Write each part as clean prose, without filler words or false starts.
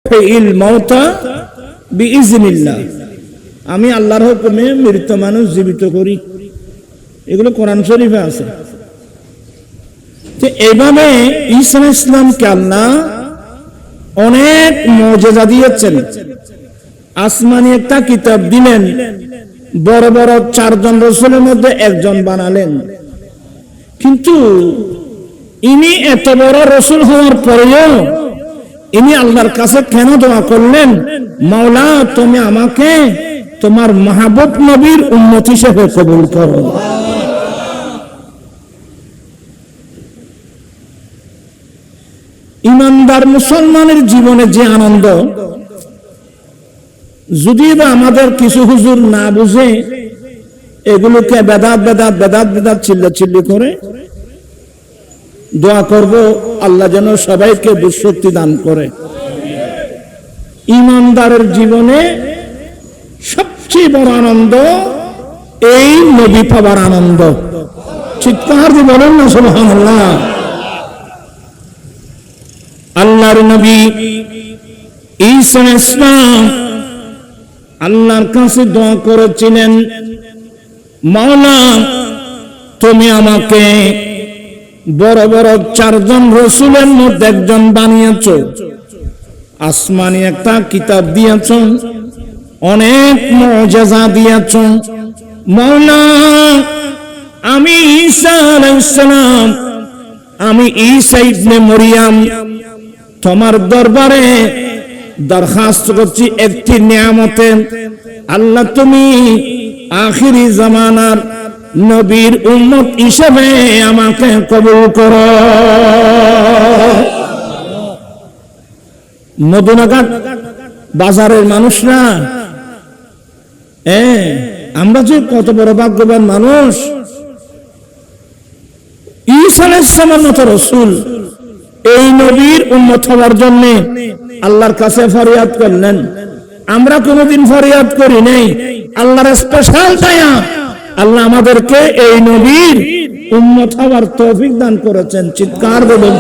File মাউতা বিইজনিল্লাহ, আমি আল্লাহর হুকুমে মৃত মানুষ জীবিত করি। এগুলো কোরআন শরীফে আছে। তো এইভাবে ঈসা আলাইহিস সালামকে আল্লাহ অনেক মুজিজা দিয়েছেন। আসমানি একটা কিতাব দিলেন, বড় বড় 4 জন রাসূলের মধ্যে একজন বানালেন। কিন্তু ইনি এত বড় রাসূল হওয়ার পরেও ইনি আল্লাহর কাছে কেন দোয়া করলেন, মাওলা তুমি আমাকে তোমার মাহবুব নবীর উম্মত হিসেবে কবুল করো। ইমানদার মুসলমানের জীবনে যে আনন্দ, যদি বা আমাদের কিছু হুজুর না বুঝে এগুলোকে বেদাত বেদাত বেদাত বেদাত চিল্লাচিল্লি করে, দোয়া করব আল্লাহ যেন সবাইকে বুঝশক্তি দান করে। ইমানদারের জীবনে সবচেয়ে বড় আনন্দ এই নবী পাওয়ার আনন্দ। চিৎকার দিয়ে বলেন না সুবহানাল্লাহ। আল্লাহর নবী ঈসা আলাইহিস সালাম আল্লাহর কাছে দোয়া করেছিলেন, মাওলা তুমি আমাকে বড় বড় 4 জন রাসূলের মধ্যে একজন বানিয়েছো, আসমানি একটা কিতাব দিয়েছো, অনেক মুজিজা দিয়েছো। মাওলা আমি ঈসা আলাইহিস সালাম, আমি ঈসা ইবনে মরিয়ম তোমার দরবারে দরখাস্ত করছি একটি নিয়ামতে, আল্লাহ তুমি আখিরি জামানার নবীর উম্মত হিসেবে আমাকে কবুল করো। মদিনাঘাট বাজারের মানুষরা, আমরা যে কত বড় ভাগ্যবান মানুষ, ঈসা আলাইহিস সালামের মতো রাসূল এই নবীর উম্মত হওয়ার জন্য আল্লাহর কাছে ফরিয়াদ করলেন। আমরা কোনোদিন ফরিয়াদ করি নাই, আল্লাহর স্পেশাল দয়া, আল্লাহ আমাদেরকে এই নবীর উম্মত হওয়ার তৌফিক দান করেছেন। চিৎকার বলুন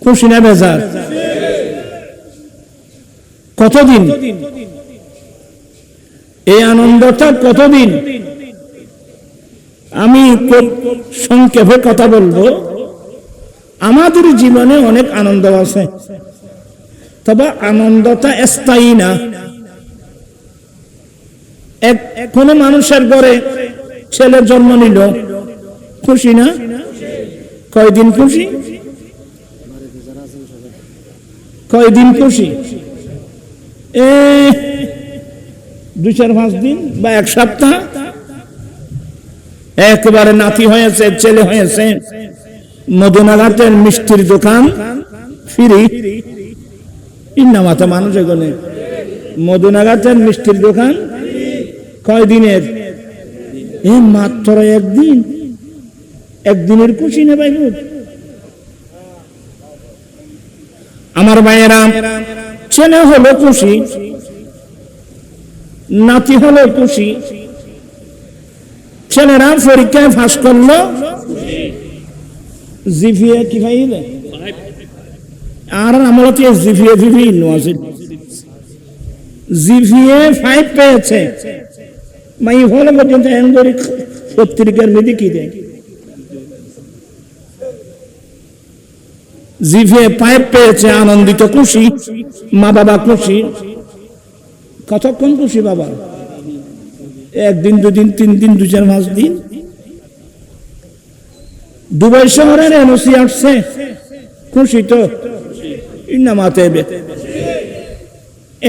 খুশি না বেজার? কতদিন এই আনন্দটা, কতদিন? আমি খুব সংক্ষেপে কথা বলবো। আমাদের জীবনে অনেক আনন্দ আছে, তবে আনন্দটা স্থায়ী না। কোন মানুষের ঘরে ছেলে জন্ম নিল, খুশি না? কয়দিন খুশি? কয়দিন খুশি? 2-4-5 দিন বা 1 সপ্তাহ। একবারে নাতি হয়েছে, ছেলে হয়েছে, মদিনাঘাটের মিষ্টির দোকান ফ্রি। ইন্নামাতে মানুষ এখানে মদিনাঘাটের মিষ্টির দোকান কয়দিনের? মাত্র 1 দিন। 1 দিনের খুশি না ভাই? আমার ভাইয়েরা, ছেলে হলো খুশি, নাতি হলো খুশি, ছেলেরা পরীক্ষায় পাস করলো, জিপিএ কি পাইলে? আর আমরা তো জিপিএ বিভিন্ন আছে, জিপিএ 5 পেয়েছে, মাই হলো পর্যন্ত এনগরি পত্রিকার মধ্যে কি দেয়, জিপিএ 5 পেয়েছে, আনন্দিত, খুশি, মা বাবা খুশি। কতক্ষণ খুশি বাবা? 1 দিন, 2 দিন, 3 দিন, 2-4-5 দিন। দুবাই শহরের এনওসি আসছে, খুশি তো? ইন্নামাতে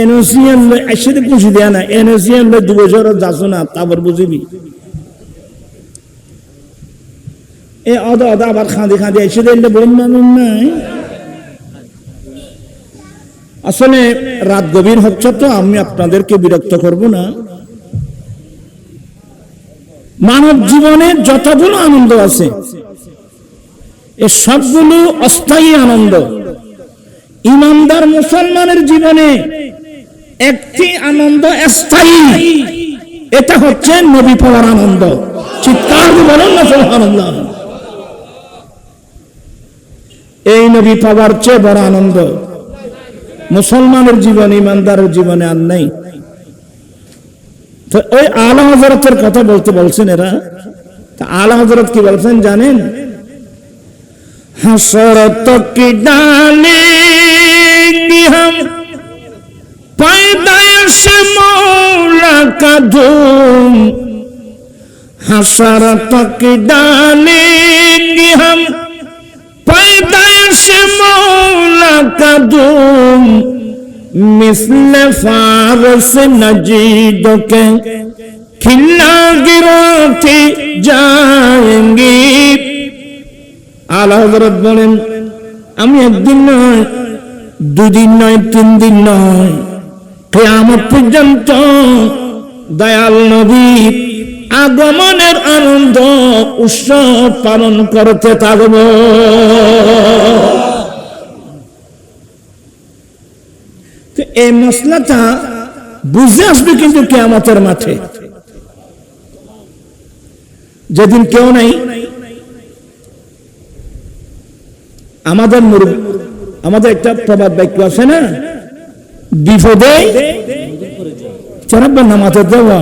এনওসি আনলে আসে খুশি দেয়া না, এনওসি আনলে 2 বছর যাচ্ছ না, তারপর বুঝিবি। অদা অদা আবার খাঁদে খাঁদে এসে দিলে বলুন মানুষ নাই। আসলে রাত গভীর হচ্ছে তো, আমি আপনাদেরকে বিরক্ত করব না। মানব জীবনে যতগুলো আনন্দ আছে, এ সবগুলো অস্থায়ী আনন্দ। ইমানদার মুসলমানের জীবনে একটি আনন্দ স্থায়ী, এটা হচ্ছে নবী পাওয়ার আনন্দ। চিৎকার বলেন না সুবহানাল্লাহ। এই নবী পাওয়ার চেয়ে বড় আনন্দ মুসলমানের জীবনে, ইমানদারের জীবনে আর নেই। তো ওই আলা হযরতের কথা বলতে বলছেন এরা। তা আলা হযরত কি বলছেন জানেন? हसरत की डालेंगे हम पैदाइश मौला का धूम, हसरत की डालेंगे हम पैदाइश मौला का धूम, मिस्ल फारस नजीद के खिला गिराते जाएंगे। আলা হযরত বলেন, আমি একদিন নয়, দুদিন নয়, 3 দিন নয়, কিয়ামত পর্যন্ত দয়াল নবীর আগমনের আনন্দ উৎসব পালন করতে থাকব। তো এই মসলাটা বুঝে আসবে কিন্তু কিয়ামতের মাঠে, যেদিন কেউ নাই। আমাদের একটা প্রবাদ বাক্য আছে না, বিপদে চারাব্বা নামাতে দেওয়া।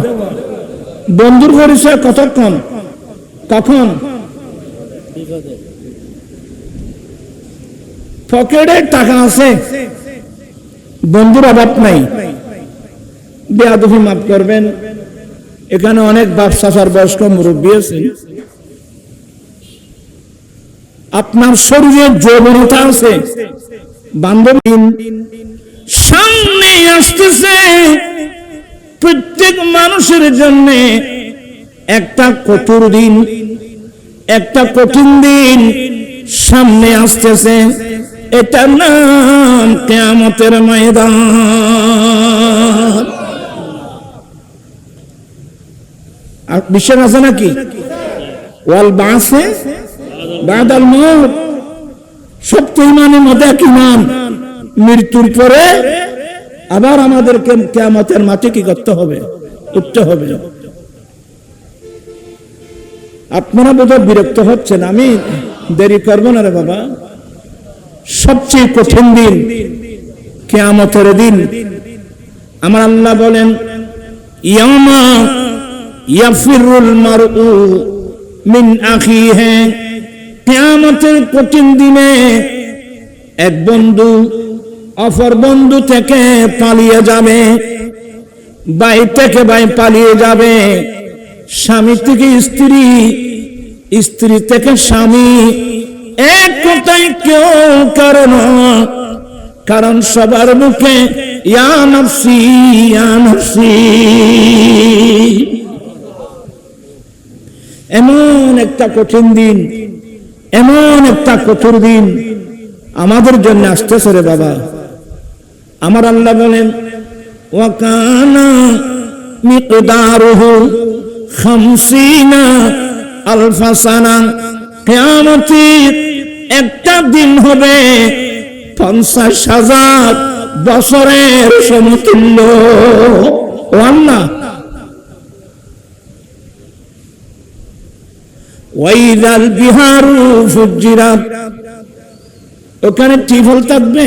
বন্ধুর পরিচয় কতক্ষণ, কখন? পকেটে টাকা আছে, বন্ধুর অভাব নাই। বেয়াদবি মাফ করবেন, এখানে অনেক ব্যবসার বয়স্ক মুরব্বী আছে, আপনার শরীরে যৌবনতা আছে, বান্ধবী সামনে আসতেছে। প্রত্যেক মানুষের জন্য একটা কঠোর দিন, একটা কঠিন দিন সামনে আসতেছে। এটার নাম কিয়ামতের ময়দান। আর বিশ্বাস আছে নাকি? ওয়াল বাসে বাদাল মউত, সত্য ইমানের মধ্যে এক ইমান, মৃত্যুর পরে আবার আমাদেরকে কিয়ামতের মাঠে কি করতে হবে? উঠতে হবে। আপনারা বোধহয় বিরক্ত হচ্ছেন, আমি দেরি করবো না রে বাবা। সবচেয়ে কঠিন দিন কিয়ামতের দিন। আমার আল্লাহ বলেন, ইয়াউমা ইয়াফিরুল মারউ মিন আখিহি, কিয়ামতের কঠিন দিনে এক বন্ধু অপর বন্ধু থেকে পালিয়ে যাবে, ভাই থেকে ভাই পালিয়ে যাবে, স্বামী থেকে স্ত্রী, স্ত্রী থেকে স্বামী। এক কথায় কেউ কারণ, কারণ সবার মুখে ইয়া নফসি ইয়া নফসি। এমন একটা কঠিন দিন, এমন একটা কঠোর দিন আমাদের জন্য আসতেছে রে বাবা। আমার আল্লাহ বলেন, ওয়া কানা মিকদারুহু 50 আলফা সানা, কিয়ামতের একটা দিন হবে 50,000 বছরের সমতুল্য। ও আল্লাহ, ওয়াইদাল বিহারু ফুজ্জিরাত, ওখানে টিফল থাকবে,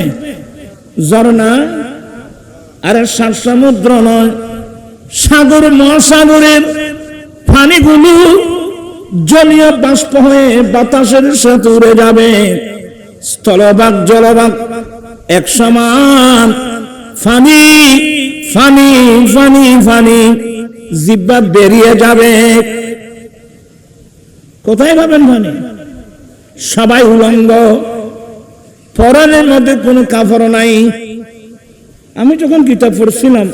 ঝর্ণা। আরে সমুদ্র নয়, সাগর, মহাসাগরের পানিগুলো জলীয় বাষ্প হয়ে বাতাসের সাথে উড়ে যাবে। স্থলভাগ জলভাগ এক সমান, ফানি ফানি ফানি ফানি, জিহ্বা বেরিয়ে যাবে। কোথায় পাবেন পানি? সবাই উলঙ্গ, পরনের মধ্যে কোনো কাপড় নাই। আমি যখন কিতাব পড়ছিলাম,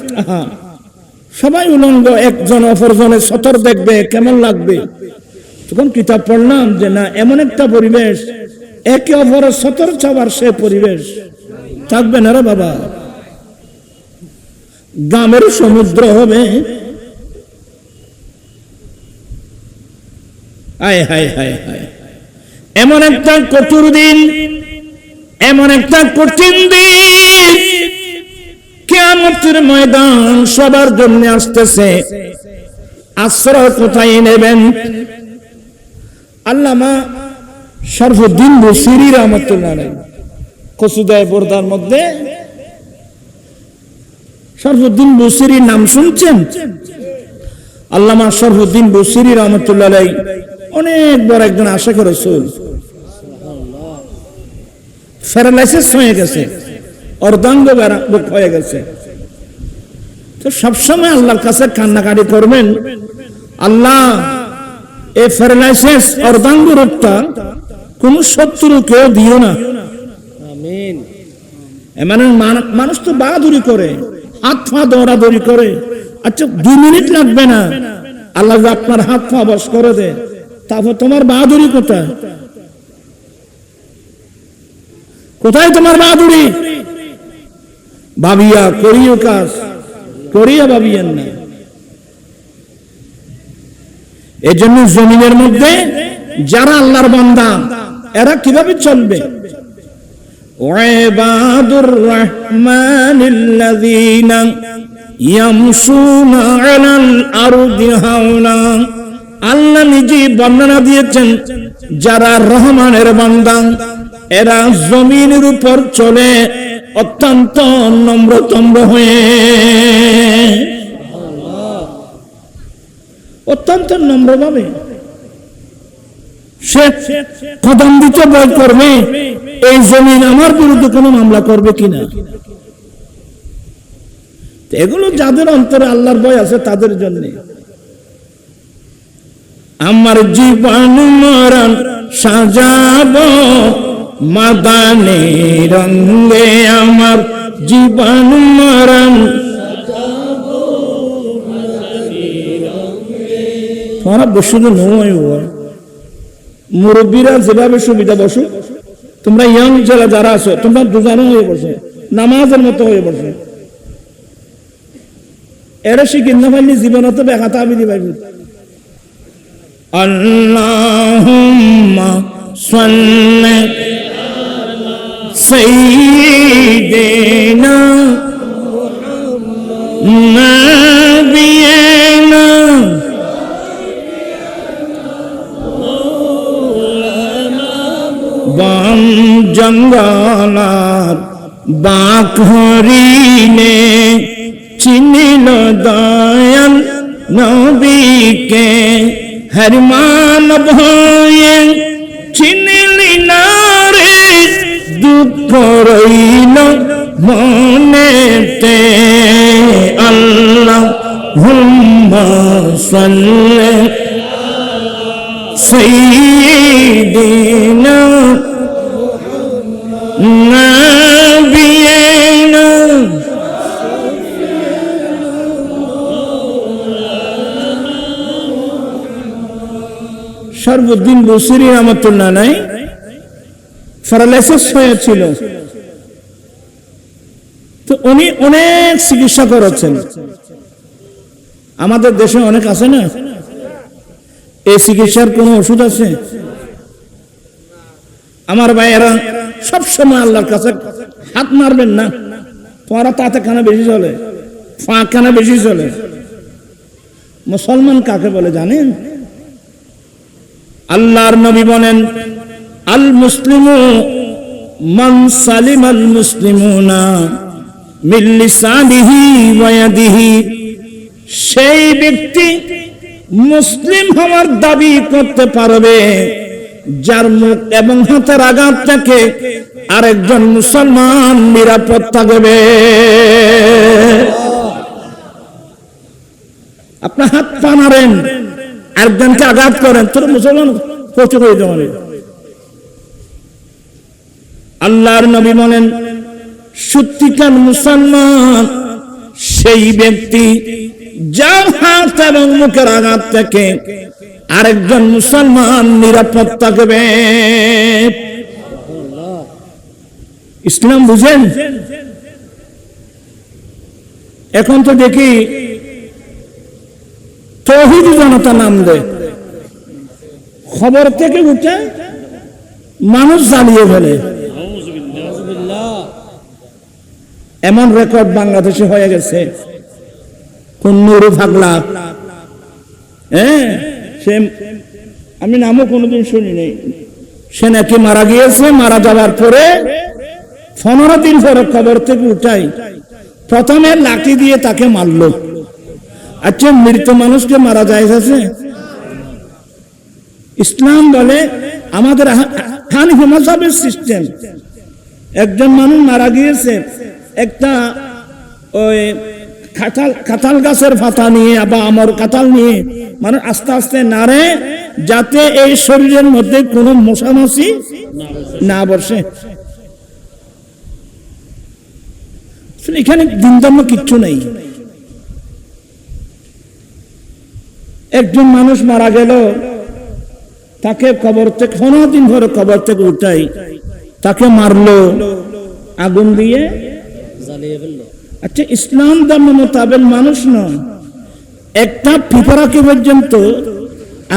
সবাই উলঙ্গ, একজন অপরজনের সতর দেখবে, কেমন লাগবে। তখন কিতাব পড়লাম যে না, এমন একটা পরিবেশ, একে অপরের সতর চাবার সে পরিবেশ থাকবে না রে বাবা। গ্রামের সমুদ্র হবে। হায় হায় হায় হায়, এমন একটা কঠোর দিন, এমন একটা কঠিন দিন কিয়ামতের ময়দান সবার জন্য আসতেছে। আশ্রয় কোথায় নেবেন? আল্লামা শরফুদ্দিন বুসিরি রহমতুল্লাহ আলাইহি কসুদায়ে বুরদার মধ্যে শরফুদ্দিন বুসিরির নাম শুনছেন? আল্লামা শরফুদ্দিন বুসিরি রহমতুল্লাহ আলাইহি অনেক বড় একজন আশিক রাসূল, প্যারালাইসিস হয়ে গেছে, অর্ধাঙ্গ হয়ে গেছে। তো সবসময় আল্লাহর কাছে কান্নাকাটি করবেন, আল্লাহ এই প্যারালাইসিস অর্ধাঙ্গ রোগটা কোন শত্রু কেউ দিও না। আমিন। এমন মানুষ তো বাহাদুরি করে, হাত পা দৌড়াদৌড়ি করে, আচ্ছা 2 মিনিট লাগবে না, আল্লাহ আপনার হাত পা বশ করে দে, তারপর তোমার বাহাদুরি কোথায়? কোথায় তোমার বাহাদুরি? ভাবিয়া করিও কাজ, করিয়া ভাবিয়েন না। এই জন্য জমিনের মধ্যে যারা আল্লাহর বান্দা এরা কিভাবে চলবে? ওয়াইবাদুর রহমানিল্লাযীনা ইয়ামশুনা আলাল আরদি হাওনা। আল্লাহ নিজে বর্ণনা দিয়েছেন যারা রহমানের বান্দা এরা জমিনের উপর চলে অত্যন্ত নম্রতম্র হয়ে, অত্যন্ত নম্রভাবে সে কদম দিতে ভয় করবে এই জমিন আমার বিরুদ্ধে কোনো মামলা করবে কিনা। এগুলো যাদের অন্তরে আল্লাহর ভয় আছে তাদের জন্য। আমার জীবন মরণ সাজাবো মাদানী রঙে, আমার জীবন মরণ তোমরা বসে তো নয়, মুরব্বীরা যেভাবে সুবিধা বসো, তোমরা ইয়ং যারা আছো তোমরা দুজনে হয়ে বসো, নামাজের মতো হয়ে বসো। এরা শিখিন না পারলে জীবন তো বেকাতা আমি দিবাই। আল্লাহুম্মা সাল্লি সাইয়্যিদিনা নাবিয়িনা বাম জঙ্গলাত বাক হরিণে চিনিল দয়াল নবীকে, হরমান ভয়ে চিনিলি না রে, দুঃখ রইল মনেতে। আল্লাহুম্মা সাল্লি সাইয়্যিদিনা নাবিয়িনা শরফুদ্দিন বুসিরি রহমতুল্লাহ আলাইহি প্যারালাইসিস হয়েছিল, তো উনি অনেক চিকিৎসা করেছেন। আমাদের দেশে অনেক আছে না, এই চিকিৎসার কোন ওষুধ আছে? আমার ভাইয়েরা সবসময় আল্লাহর কাছে হাত মারবেন না, পরা তাতে খানা বেশি চলে, ফাঁক খানা বেশি চলে। মুসলমান কাকে বলে জানেন? আল্লাহর নবী বলেন, আল মুসলিমু মান সালিমাল মুসলিমুনা মিন লিসানিহি ওয়া ইয়াদিহি। সেই ব্যক্তি মুসলিম হওয়ার দাবি করতে পারবে যার মুখ এবং হাতের আঘাত থেকে আরেকজন মুসলমান নিরাপদ থাকবে। আপনার হাত পা মারেন, আরেকজনকে আঘাত করেন, তোর মুসলমান কষ্ট করে দেবেন। আল্লাহর নবী বলেন, সত্যিকার মুসলমান সেই ব্যক্তি যার হাত এবং মুখের আঘাত থেকে আরেকজন মুসলমান নিরাপদ থাকবে। ইসলাম বুঝেন? এখন তো দেখি তৌহিদি জনতা নাম দেয়, খবর থেকে উঠে মানুষ জ্বালিয়ে ফেলে। এমন রেকর্ড বাংলাদেশে হয়ে গেছে। কোন নুরু পাগলা, হ্যাঁ, সে আমি নামও কোনোদিন শুনি নাই, সে নাকি মারা গিয়েছে, মারা যাওয়ার পরে 15 দিন পরে কবর থেকে উঠাই প্রথমে লাঠি দিয়ে তাকে মারলো। আচ্ছা, মৃত মানুষকে মারা যায় আছে? ইসলাম বলে, আমাদের হানিফি মাযহাবের সিস্টেম, একজন মানুষ মারা গিয়েছে, একটা ওই কাঁঠাল গাছের পাতা নিয়ে বা আমর কাঁঠাল নিয়ে মানে আস্তে আস্তে নাড়ে, যাতে এই শরীরের মধ্যে কোনো মশামাছি না বসে। এখানে দিন ধর্ম কিচ্ছু নেই। একজন মানুষ মারা গেল, তাকে কবর থেকে 15 দিন ধরে কবর থেকে উঠাই, তাকে মারলো আগুন দিয়ে জ্বালিয়ে ফেললো। আচ্ছা, ইসলাম ধর্ম মোতাবেক মানুষ নয়, একটা পিঁপড়াকে পর্যন্ত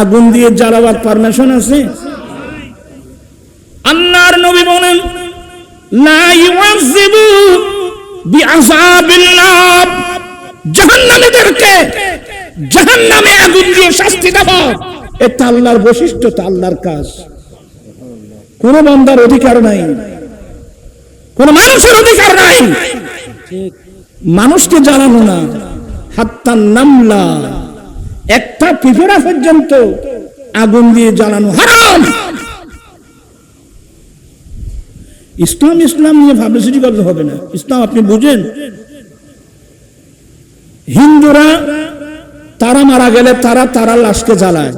আগুন দিয়ে জ্বালাবার পারমিশন আছে? আল্লাহর নবী বলেন, লা ইউআযিবু বিআযাবিল্লাহ, জাহান্নামীদেরকে জাহান্নামে আগুন দিয়ে শাস্তি দেওয়া এটা আল্লাহর বৈশিষ্ট্য, এটা আল্লাহর কাজ। কোন বান্দার অধিকার নাই, কোন মানুষের অধিকার নাই মানুষকে জ্বালানো না। হাত্তা নামলা, একটা পিঁপড়া পর্যন্ত আগুন দিয়ে জ্বালানো হারাম। ইসলাম নিয়ে ভাবনা করতে হবে না। ইসলাম আপনি বুঝেন, হিন্দুরা তারা মারা গেলে তারা লাশকে জ্বালায়,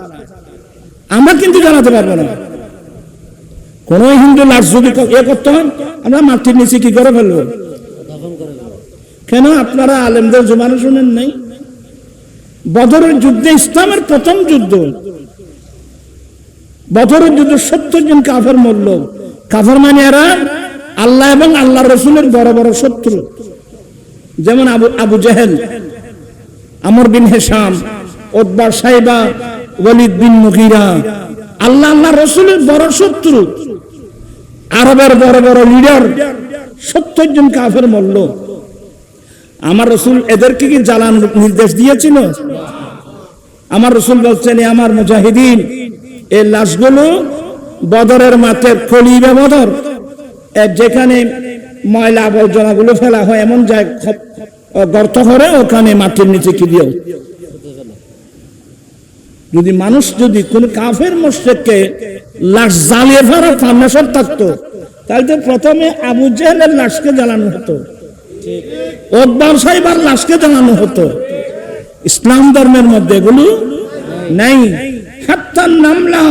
আমরা কিন্তু জ্বালাতে পারবো না। কোন হিন্দু লাশ যদি করতে হয়, আমরা মাটির নিচে কি করে ফেলবো? কেন আপনারা আলেমদের জমানো শুনেন নাই? বদরের যুদ্ধে, ইসলামের প্রথম যুদ্ধ, বদরের যুদ্ধে 70 জন কাফের মরল। কাফের মানে এরা আল্লাহ এবং আল্লাহ রসুলের বড় বড় শত্রু, যেমন আবু জেহেল, আমর বিন হিশাম, উতবা, সাইবা, ওয়ালিদ বিন মুগীরা, আল্লাহ রসুলের বড় শত্রু, আরবের বড় বড় লিডার। 70 জন কাফের মরল। আমার রসুল এদেরকে কি জ্বালানোর নির্দেশ দিয়েছিল? আমার রসুল বলছেন, আমার মুজাহিদিন এই লাশগুলো বদরের মাঠে খলিবে বদর, যেখানে ময়লা আবর্জনা গুলো ফেলা হয় এমন জায়গায় গর্ত করে ওখানে মাটির নিচে কি দিও। যদি মানুষ, যদি কোন কাফের মুশরিককে লাশ জ্বালিয়ে ফেলার পারমিশন থাকতো, তাহলে তো প্রথমে আবু জেহেলের লাশকে জ্বালানো হতো, উতবা সাইবার লাশকে জ্বালানো হতো। ইসলাম ধর্মের মধ্যে এগুলো নাই। হাত্তা নামলা,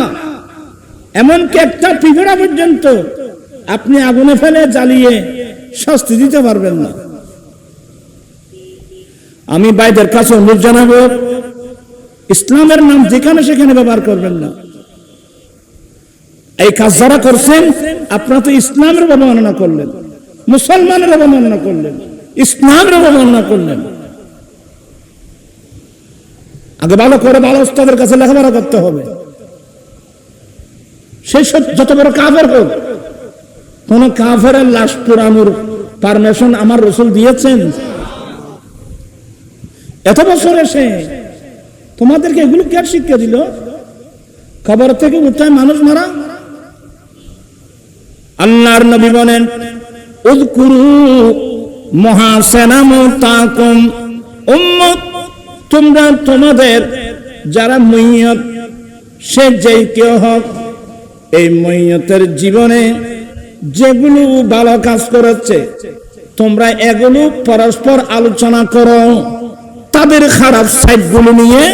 এমনকি একটা পিঁপড়া পর্যন্ত আপনি আগুনে ফেলে জ্বালিয়ে শাস্তি দিতে পারবেন না। আমি ভাইদের কাছে অনুরোধ জানাবো, ইসলামের নাম যেখানে সেখানে ব্যবহার করবেন না। এই কাজ যারা করছেন, আপনারা তো ইসলামের অবমাননা করলেন, মুসলমানের অবমাননা করলেন, ইসলামের অবমাননা করলেন। আগে ভালো করে ভালো ওস্তাদের কাছে লেখাপড়া করতে হবে। সেই যত বড় কাফের হোক, কোন কাফের লাশ পোড়ানোর পারমিশন আমার রসুল দিয়েছেন? এত বছর এসে তোমাদেরকে এগুলো কে শিক্ষা দিল? কবর থেকে উঠায় মানুষ মারা। আল্লাহর নবী বলেন, উযকুরু মুহাসিনা মাওতাকুম, উম্মত তোমরা তোমাদের যারা মাইয়াত, সে যেই কেউ হোক, এই মাইয়াতের জীবনে যেগুলো ভালো কাজ করেছে তোমরা এগুলো পরস্পর আলোচনা করো। তাদের খারাপ সাইডগুলো নিয়ে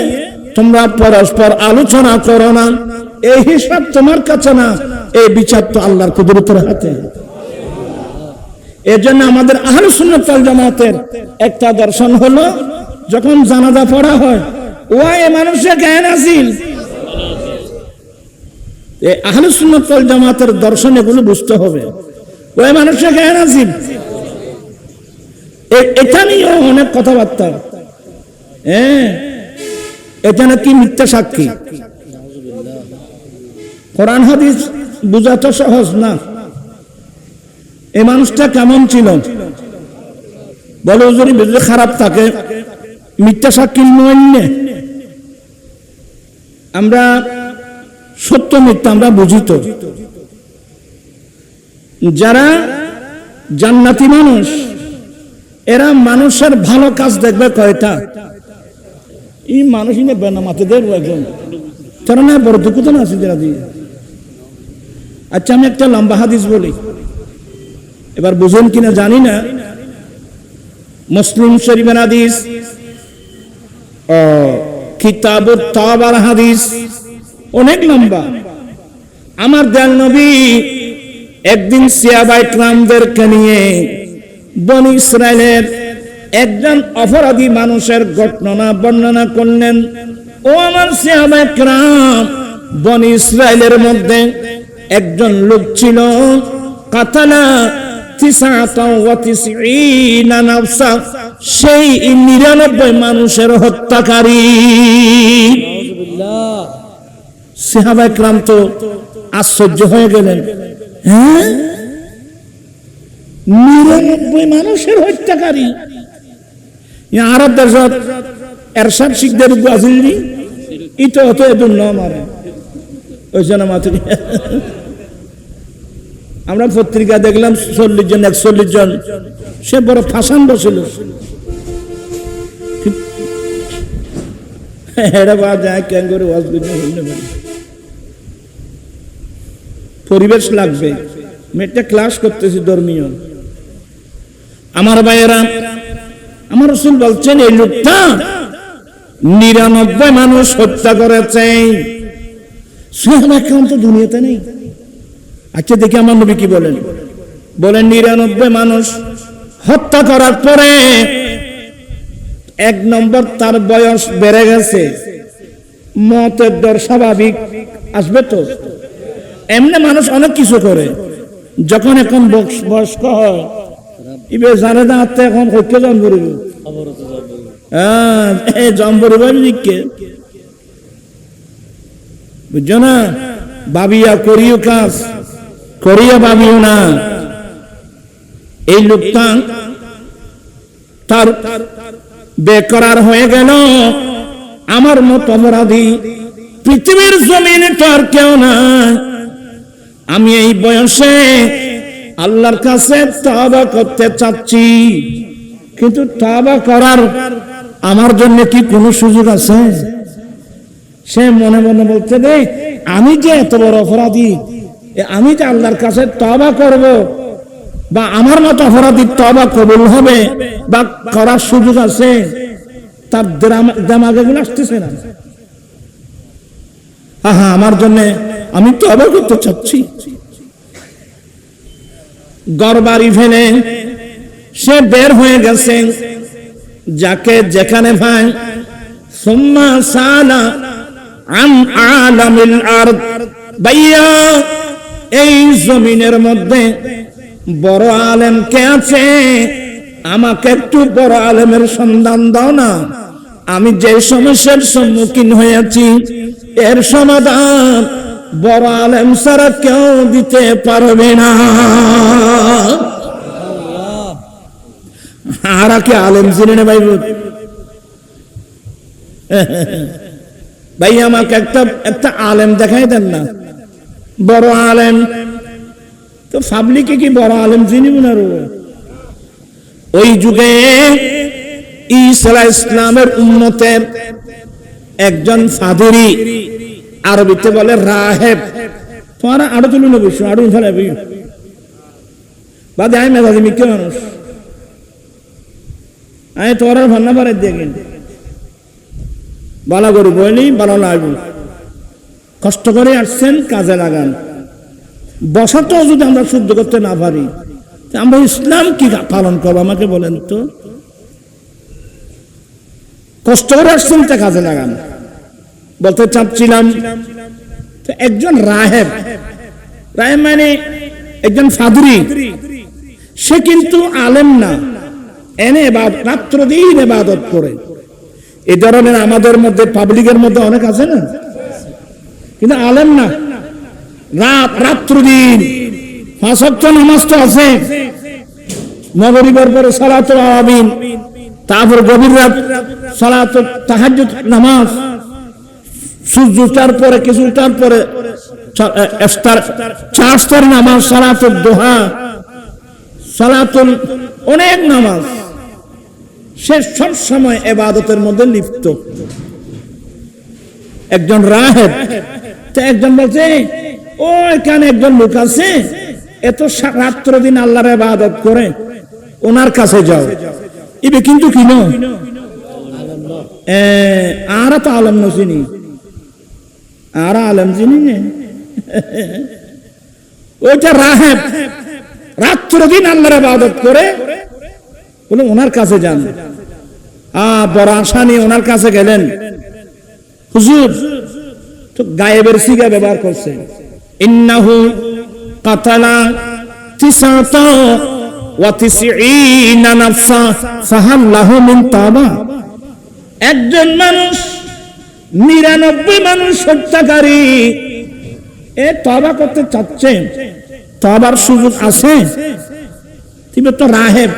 তোমরা পরস্পর আলোচনা করো না। এই হিসাব তোমার কাছে না, এই বিচার তো আল্লাহর কুদরতের হাতে। এর জন্য আমাদের আহলে সুন্নাত ওয়াল জামাতের একটা দর্শন হলো, যখন জানাজা পড়া হয়, ওই মানুষের জ্ঞান আসিল। এই আহলে সুন্নাত ওয়াল জামাতের দর্শন এগুলো বুঝতে হবে। ওই মানুষের জ্ঞান আসিল, এটা নিয়েও অনেক কথাবার্তা। এটা নাকি মিথ্যা সাক্ষী। কোরআন হাদিস বুঝা তো সহজ না। এই মানুষটা কেমন ছিল বলো? যদি বেশি খারাপ থাকে, মিথ্যা সাক্ষী নয়। আমরা সত্য মিথ্যা আমরা বুঝি তো, যারা জান্নাতি মানুষ, এরা মানুষের ভালো কাজ দেখবে কয়টা? এই মানুষ নেবে না মাথা দেব একজন, কারণ বড় দুঃখ তো না আছে যারা দিয়ে। আচ্ছা, আমি একটা লম্বা হাদিস বলি, এবার বুঝেন কিনা জানি না। মুসলিম শরীফের হাদিস, কিতাবুত তাওবার হাদিস, অনেক লম্বা। আমার দয়াল নবী একদিন সাহাবায়ে কেরামদেরকে নিয়ে বনি ইসরাইলের একজন অপরাধী মানুষের ঘটনা বর্ণনা করলেন। ও আমার সাহাবায়ে কেরাম, বনি ইসরাইলের মধ্যে একজন লোক ছিল, কাতালা 99 নাফসা, সেই 99 মানুষের হত্যাকারী। সাহাবায়ে কেরাম তো আশ্চর্য হয়ে গেলেন, হ্যাঁ 99 মানুষের হত্যাকারী। আরব দেশত এরশাদ শিখদের আসিলনি, ইতো হতো এদুন ন মারে ওই জন্য মাত্র। আমরা পত্রিকা দেখলাম 40 জন 41 জন, সে বড় ফাঁসান বসল। পরিবেশ লাগবে, মেয়েটা ক্লাস করতেছি ধর্মীয়। আমার ভাইয়েরা, আমার রাসূল বলছেন এই লোকটা 99 মানুষ হত্যা করেছে। সাহাবা কেরাম তো দুনিয়াতে নেই। আচ্ছা দেখি আমার নবী কি বলেন। বলেন 99 মানুষ হত্যা করার পরে 1 নম্বর তার বয়স বেড়ে গেছে, মতের দর স্বাভাবিক আসবে তো। এমনি মানুষ অনেক কিছু করে, যখন এখন বয়স্ক হয় ইবে জানে না আত্মা এখন হইতে জন্ম করিব, হ্যাঁ জন্ম করিব লিখকে, বুঝছো না? ভাবিয়া করিও কাজ, করিয়া ভাবিও না। এই লোকটা তার বেকরার হয়ে গেল। আমার মত অপরাধী পৃথিবীর জমিনে তো আর কেউ নাই। আমি এই বয়সে আল্লাহর কাছে তওবা করতে চাচ্ছি, কিন্তু তওবা করার আমার জন্য কি কোনো সুযোগ আছে? সে মনে মনে বলতে দেয়, আমি যে এত বড় অপরাধী, আমি যে আল্লাহর কাছে তওবা করব, বা আমার মতো অপরাধীর তওবা কবুল হবে বা করার সুযোগ আছে, তার দিমাগে গুলো আসতেছে না। হ্যাঁ, আমার জন্য আমি তওবা করতে চাচ্ছি। ঘরবাড়ি ফেলে সে বের হয়ে গেছে, যাকে যেখানে ভাই সুম্মা সালা আন আলামিল আরদ, ভাইয়া এই জমিনের মধ্যে বড় আলেম কে আছে? আমাকে একটু বড় আলেমের সন্ধান দাও না। আমি যে সমস্যার সম্মুখীন হয়েছি এর সমাধান বড় আলেম ছাড়া কেউ দিতে পারবে না। আর কি আলেম চিনে না ভাই? ভাই আমাকে একটা আলেম দেখাই দেন না, বড় আলেম। তো পাবলিকে কি বড় আলেম চিনিব না? ওই যুগে ঈসা আলাইহিস সালামের উম্মতের একজন ফাদরি, আরবিতে বলে রাহেব। তোমরা আরো তুলুন অবশ্য, আরো ফেলাবি বাদে আমি মেধাবী মিথ্যে মানুষ, আমি তোরা ভান্না পারে দেখেন ভালো করে বলি, ভালো লাগবে। কষ্ট করে আসছেন, কাজে লাগান। বসাটাও যদি আমরা শুদ্ধ করতে না পারি, আমরা ইসলাম কি পালন করবো আমাকে বলেন তো? কষ্ট করে আসছেন, তা কাজে লাগান। বলতে চাচ্ছিলাম একজন রাহেব, রাহেব মানে একজন ফাদরি, সে কিন্তু আলেম না, এনে রাত্র দিন ইবাদত করে। এই ধরনের আমাদের মধ্যে পাবলিকের মধ্যে অনেক আছে না, কিন্তু আলেম না, রাত্র দিন 5 ওয়াক্ত নামাজ তো আছে, মাগরিবের পরে সালাতুল আওয়াবিন, তারপর গভীর রাত সালাতুত তাহাজ্জুদ নামাজ, সূর্যটার পরে কিছুটার পরে চার নামাজ, সালাতুল দুহা, সালাতুল অনেক নামাজ, সে সব সময় ইবাদতের মধ্যে লিপ্ত। একজন রাহেব, তো একজন বলছে ও এখানে একজন লোক আছে এত রাত্র দিন আল্লাহর ইবাদত করে, ওনার কাছে যাও। ইবে কিন্তু কি না আরা তো আলম নসিনি, আরা আলম চিনি নে ওইটা রাহেব, রাত্র দিন আল্লাহর ইবাদত করে, বলে ওনার কাছে যান। বড় আশা নিয়ে ওনার কাছে গেলেন। হুজুর তো গায়েবের সিগা ব্যবহার করছে, ইন্নাহু কাতালা তিসাতা ওয়া তিসঈনা নাফসা ফাহাল লাহু মিন তাওবা। একজন মানুষ 99 মানুষ হত্যাকারী, এ তওবা করতে চাচ্ছে, তওবার সুযোগ আছে? তুমি তো রাহেব,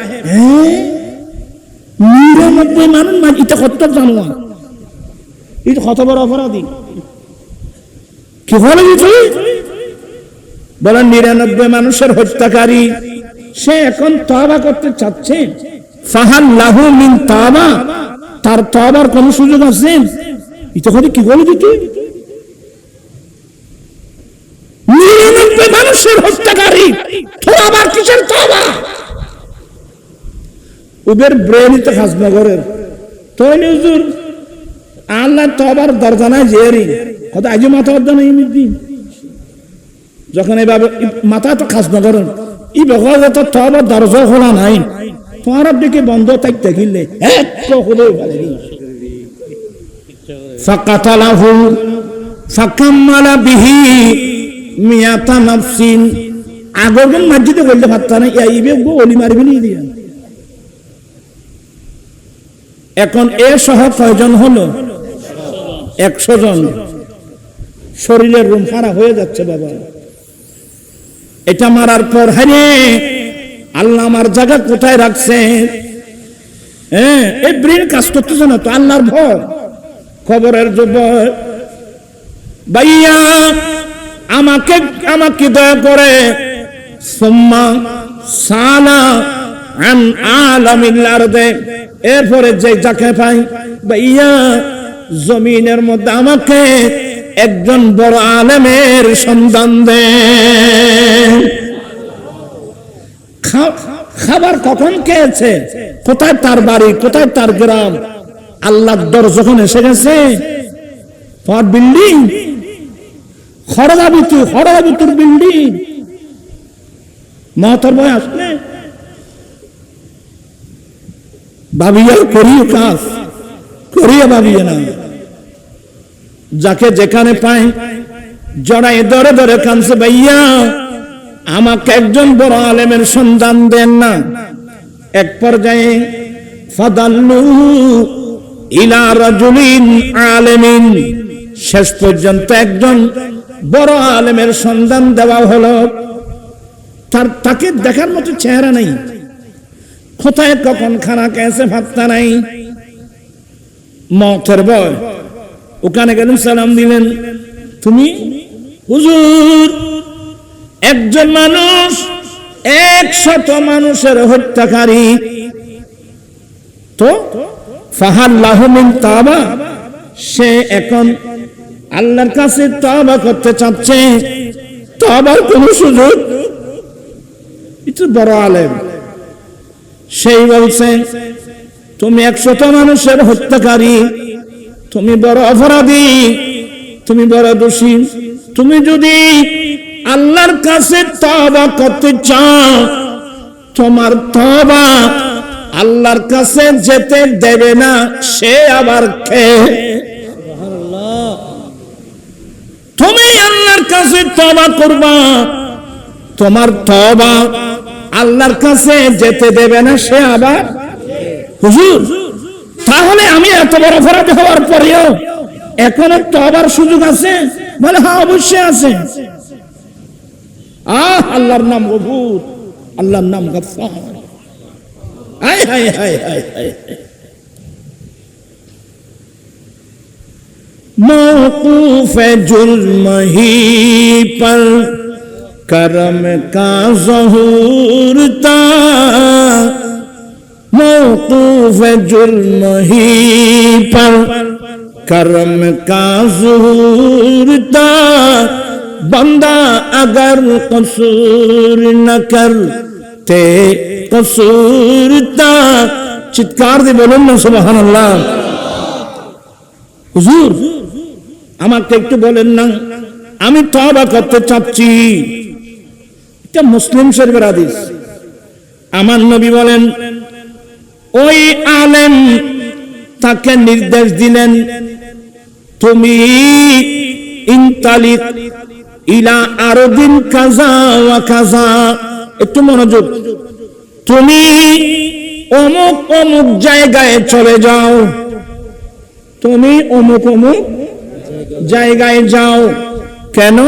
99 মানুষ এটা কত জানোয়া, এটা কত বড় অপরাধী, কি হলো তুই? বলেন 99 মানুষের হত্যাকারী, সে এখন তওবা করতে চাচ্ছে, ফাহাল লাহু মিন তাওবা, তার তওবার কোন সুযোগ আছে? এটা হলো কি বলে তুই? 99 মানুষের হত্যাকারী, তোর আবার কিসের তওবা? ওদের ব্রেনই তো খাসনগরের তৈন হুজুর আল্লাহ তওবার দরজা নাই জেরি কত আজ মাথা অর্ধ নেই দিন যখন এইভাবে মাথা তো খাসনগরের ই বগল তো তওবার দরজা খোলা নাই, তোমার দিকে বন্ধ থাকতে গিলে এক হলো ভালো ফাকাতালাহু ফাকাম্মালা বিহি মিয়াতা নাফসিন। আগের মসজিদে বলতে পারতা না ইবে গো ওলি মারবি নি দিয়া। এখন এ সহ কয়জন হলো? 100 জন। শরীরের রুম খারাপ হয়ে যাচ্ছে বাবা। এটা মারার পর হারে আল্লাহ আমার জায়গা কোথায় রাখছে? এই ব্রেন কাজ করতেছে না তো, আল্লাহর ভয়। খবরের যুবক ভাইয়া আমাকে দয়া করে সুম্মা সালা আন আলামিল আরদে, এরপরে যে যাকে পাই ভাইয়া জমিনের মধ্যে আমাকে একজন বড় আলেমের সন্ধান দে। খাবার কখন খেয়েছে, কোথায় তার বাড়ি, কোথায় তার গ্রাম, আল্লাহর দর যখন এসে গেছে, তোমার বিল্ডিং হরদাবিতুর বিল্ডিং, মহতর বয় আসলে ভাবিয়া করিয়ে কাজ করিয়ে ভাবিয়ে না, যাকে যেখানে পায় জড়াই ধরে ধরে কানছে ভাইয়া আমাকে একজন বড় আলেমের সন্ধান দেন না। এক পর্যায়ে ফাদাল্লু ইলা রাজুলিন আলেমিন, শেষ পর্যন্ত একজন বড় আলেমের সন্ধান দেওয়া হলো। তাকে দেখার মতো চেহারা নাই, কোথায় কখন খানা খেয়েছে ভাবতা নাই, মতের ভয়। ওখানে গেলেন, সালাম দিলেন, তুমি হুজুর একজন মানুষ 100 মানুষের হত্যাকারী, তো ফাহাল লাহু মিন তাওবা, সে এখন আল্লাহর কাছে তওবা করতে চাচ্ছে, তওবার কোন সুযোগ? এটা বড় আলেম, সেই বলছে তুমি 100 মানুষের হত্যাকারী, তুমি বড় অপরাধী, তুমি বড় দোষী, তুমি যদি আল্লাহর কাছে তওবা করতে চাও, তোমার তওবা আল্লাহর কাছে যেতে দেবে না, সে আবার কে? তুমি আল্লাহর কাছে তওবা করবা, তোমার তওবা আল্লাহর কাছে যেতে দেবে না, সে আবার হুজুর তাহলে আমি এত বড় অপরাধ হওয়ার পরেও এখনো তওবার সুযোগ আছে? বলে হ্যাঁ অবশ্যই আছে। আল্লাহর নাম গফুর, আল্লাহর নাম গফফার। হায় হায় হায় হায় হায়। मौकूफ जुल्म ही पर करम का ज़हूर था, मौकूफ जुल्म ही पर करम का ज़हूर था, बंदा अगर कसूर न करते कसूर था। চিৎকার দিয়ে বলুন না সুবহানাল্লাহ। হুজুর আমাকে একটু বলেন না, আমি তওবা করতে চাচ্ছি। এটা মুসলিম শরীফের হাদিস। আমার নবী বলেন, ওই আলেম তাকে নির্দেশ দিলেন, তুমি ইনতালিক ইলা আরদিন কাযা ওয়া কাযা, একটু মনোযোগ, তুমি অমুক অমুক জায়গায় চলে যাও, তুমি অমুক অমুক জায়গায় যাও। কেন?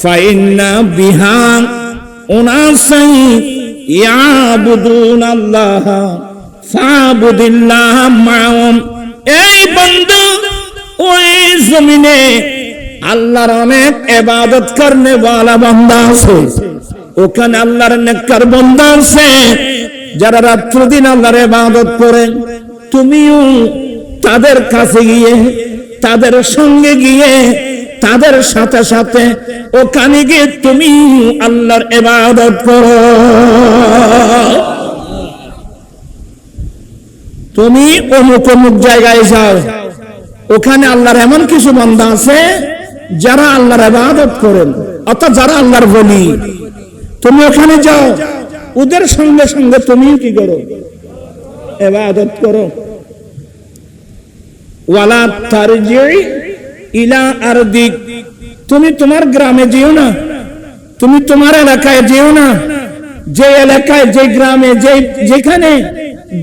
ফাইন্না বিহা উনাসান ইয়াবুদুনাল্লাহ ফাবুদিল্লাহ মাআহুম। এই বন্ধু, ওই জমিনে আল্লাহর অনেক ইবাদত করনে ওয়ালা বান্দা আছে, ওখানে আল্লাহর নেককার বান্দা আছে যারা রাত্র দিন আল্লাহর ইবাদত করেন। তুমিও তাদের কাছে গিয়ে, তাদের সঙ্গে গিয়ে, তাদের সাথে সাথে ওখানে গিয়ে তুমি আল্লাহর ইবাদত করো। তুমি অমুক অমুক জায়গায় যাও, ওখানে আল্লাহর এমন কিছু বান্দা আছে যারা আল্লাহর ইবাদত করেন, অর্থাৎ যারা আল্লাহর ওলি। তুমি ওখানে যাও, ওদের সঙ্গে সঙ্গে তুমি কি করো? ইবাদত করো। ওয়ালা তারজি ইলা আরদিক, তুমি তোমার গ্রামে যেও না, তুমি তোমার এলাকায় যেও না। যে এলাকায়, যে গ্রামে, যেখানে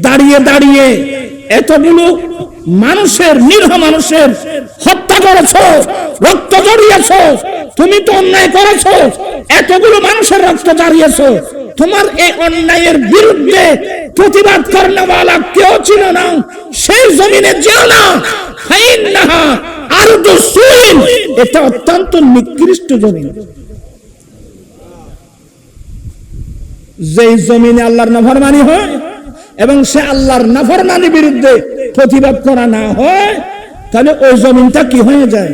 দাঁড়িয়ে দাঁড়িয়ে এতগুলো মানুষের, নিরীহ মানুষের হত্যা করেছো, রক্ত ঝরিয়েছো, তুমি তো অন্যায় করেছো, এতগুলো মানুষের রক্ত ঝরিয়েছো, তোমার এই অন্যায়ের বিরুদ্ধে প্রতিবাদ করনেওয়ালা কেউ ছিল না, সেই জমিনে যেও না। ফাইন্নাহা আরদু সুইন, এটা অত্যন্ত নিকৃষ্ট জমিন। যেই জমিনে আল্লাহর নাফরমানি হয় এবং সে আল্লাহর নাফরমানির বিরুদ্ধে প্রতিবাদ করা না হয়, তাহলে ওই জমিনটা কি হয়ে যায়?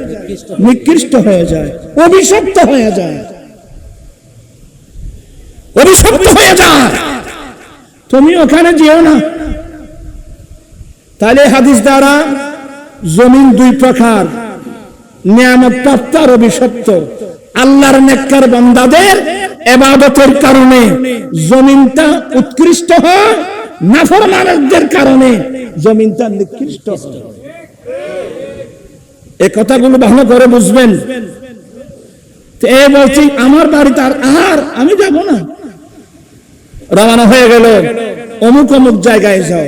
নিকৃষ্ট হয়ে যায়, অভিশপ্ত হয়ে যায়, অভিশপ্ত হয়ে যায়। তুমি ওখানে যেও না। তাহলে হাদিস দ্বারা জমিন দুই প্রকার, নিয়ামত প্রাপ্ত আর অভিশপ্ত। আল্লাহর নেককার বান্দাদের ইবাদতের কারণে জমিনটা উৎকৃষ্ট হয়, নাফরমানদের কারণে জমিনটা নিকৃষ্ট হয়। এই কথাগুলো ভালো করে বুঝবেন। এ বলছি আমার বাড়িতে আর আমি যাব না, রওনা হয়ে গেল অমুক অমুক জায়গায় যাও।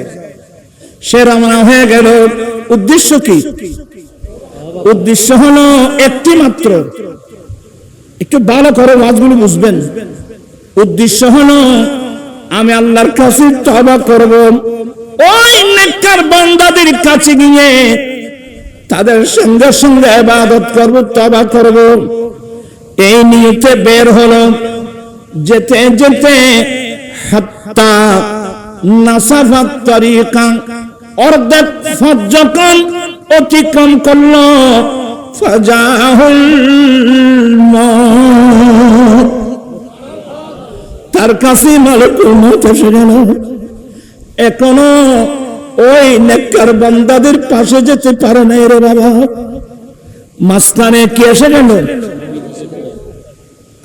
সে রওনা হয়ে গেল, উদ্দেশ্য কি? উদ্দেশ্য হলো একটি মাত্র, একটু ভালো করে ওয়াজগুলো বুঝবেন। উদ্দেশ্য হলো আমি আল্লাহর কাছে তওবা করব, ওই নেককার বান্দাদের কাছে গিয়ে তাদের সঙ্গে সঙ্গে ইবাদত করব, তওবা করব। এই নিয়তে বের হলো। যেতে যেতে হাত্তা নাসাফাত তরিকা, অর্ধেক পথ যখন অতিক্রম করলো, ফাজাহুল মউত, তার কাছে মালাকুল মউত এসে গেল। এখনো ওই নেককার বান্দাদের পাশে যেতে পারে না রে বাবা, মাঝখানে কি এসে গেল?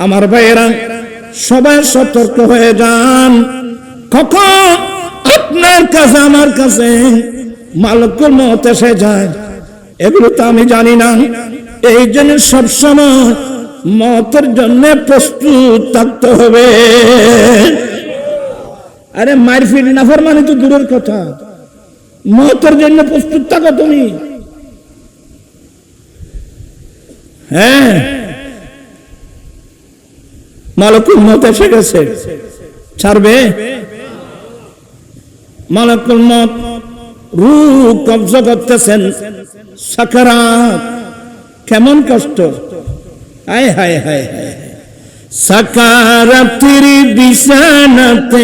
আমার ভাইয়েরা সবাই সতর্ক হয়ে যান। কখন আপনার কাছে, আমার কাছে মালাকুল মউত এসে যায় এগুলো তো আমি জানি না। এই জন্য সবসময় মওতের জন্য প্রস্তুত থাকতে হবে। আরে মারফিট নাফরমানি তো দূরের কথা, মওতের জন্য প্রস্তুত থাকো তুমি। হ্যাঁ, মালাকুল মউত এসে গেছে, ছাড়বে? মালাকুল মউত রূহ কবজা করতেছেন, সাকারাত, কেমন কষ্ট, হায় হায় হায় হায়। সাকারাতের বিছানাতে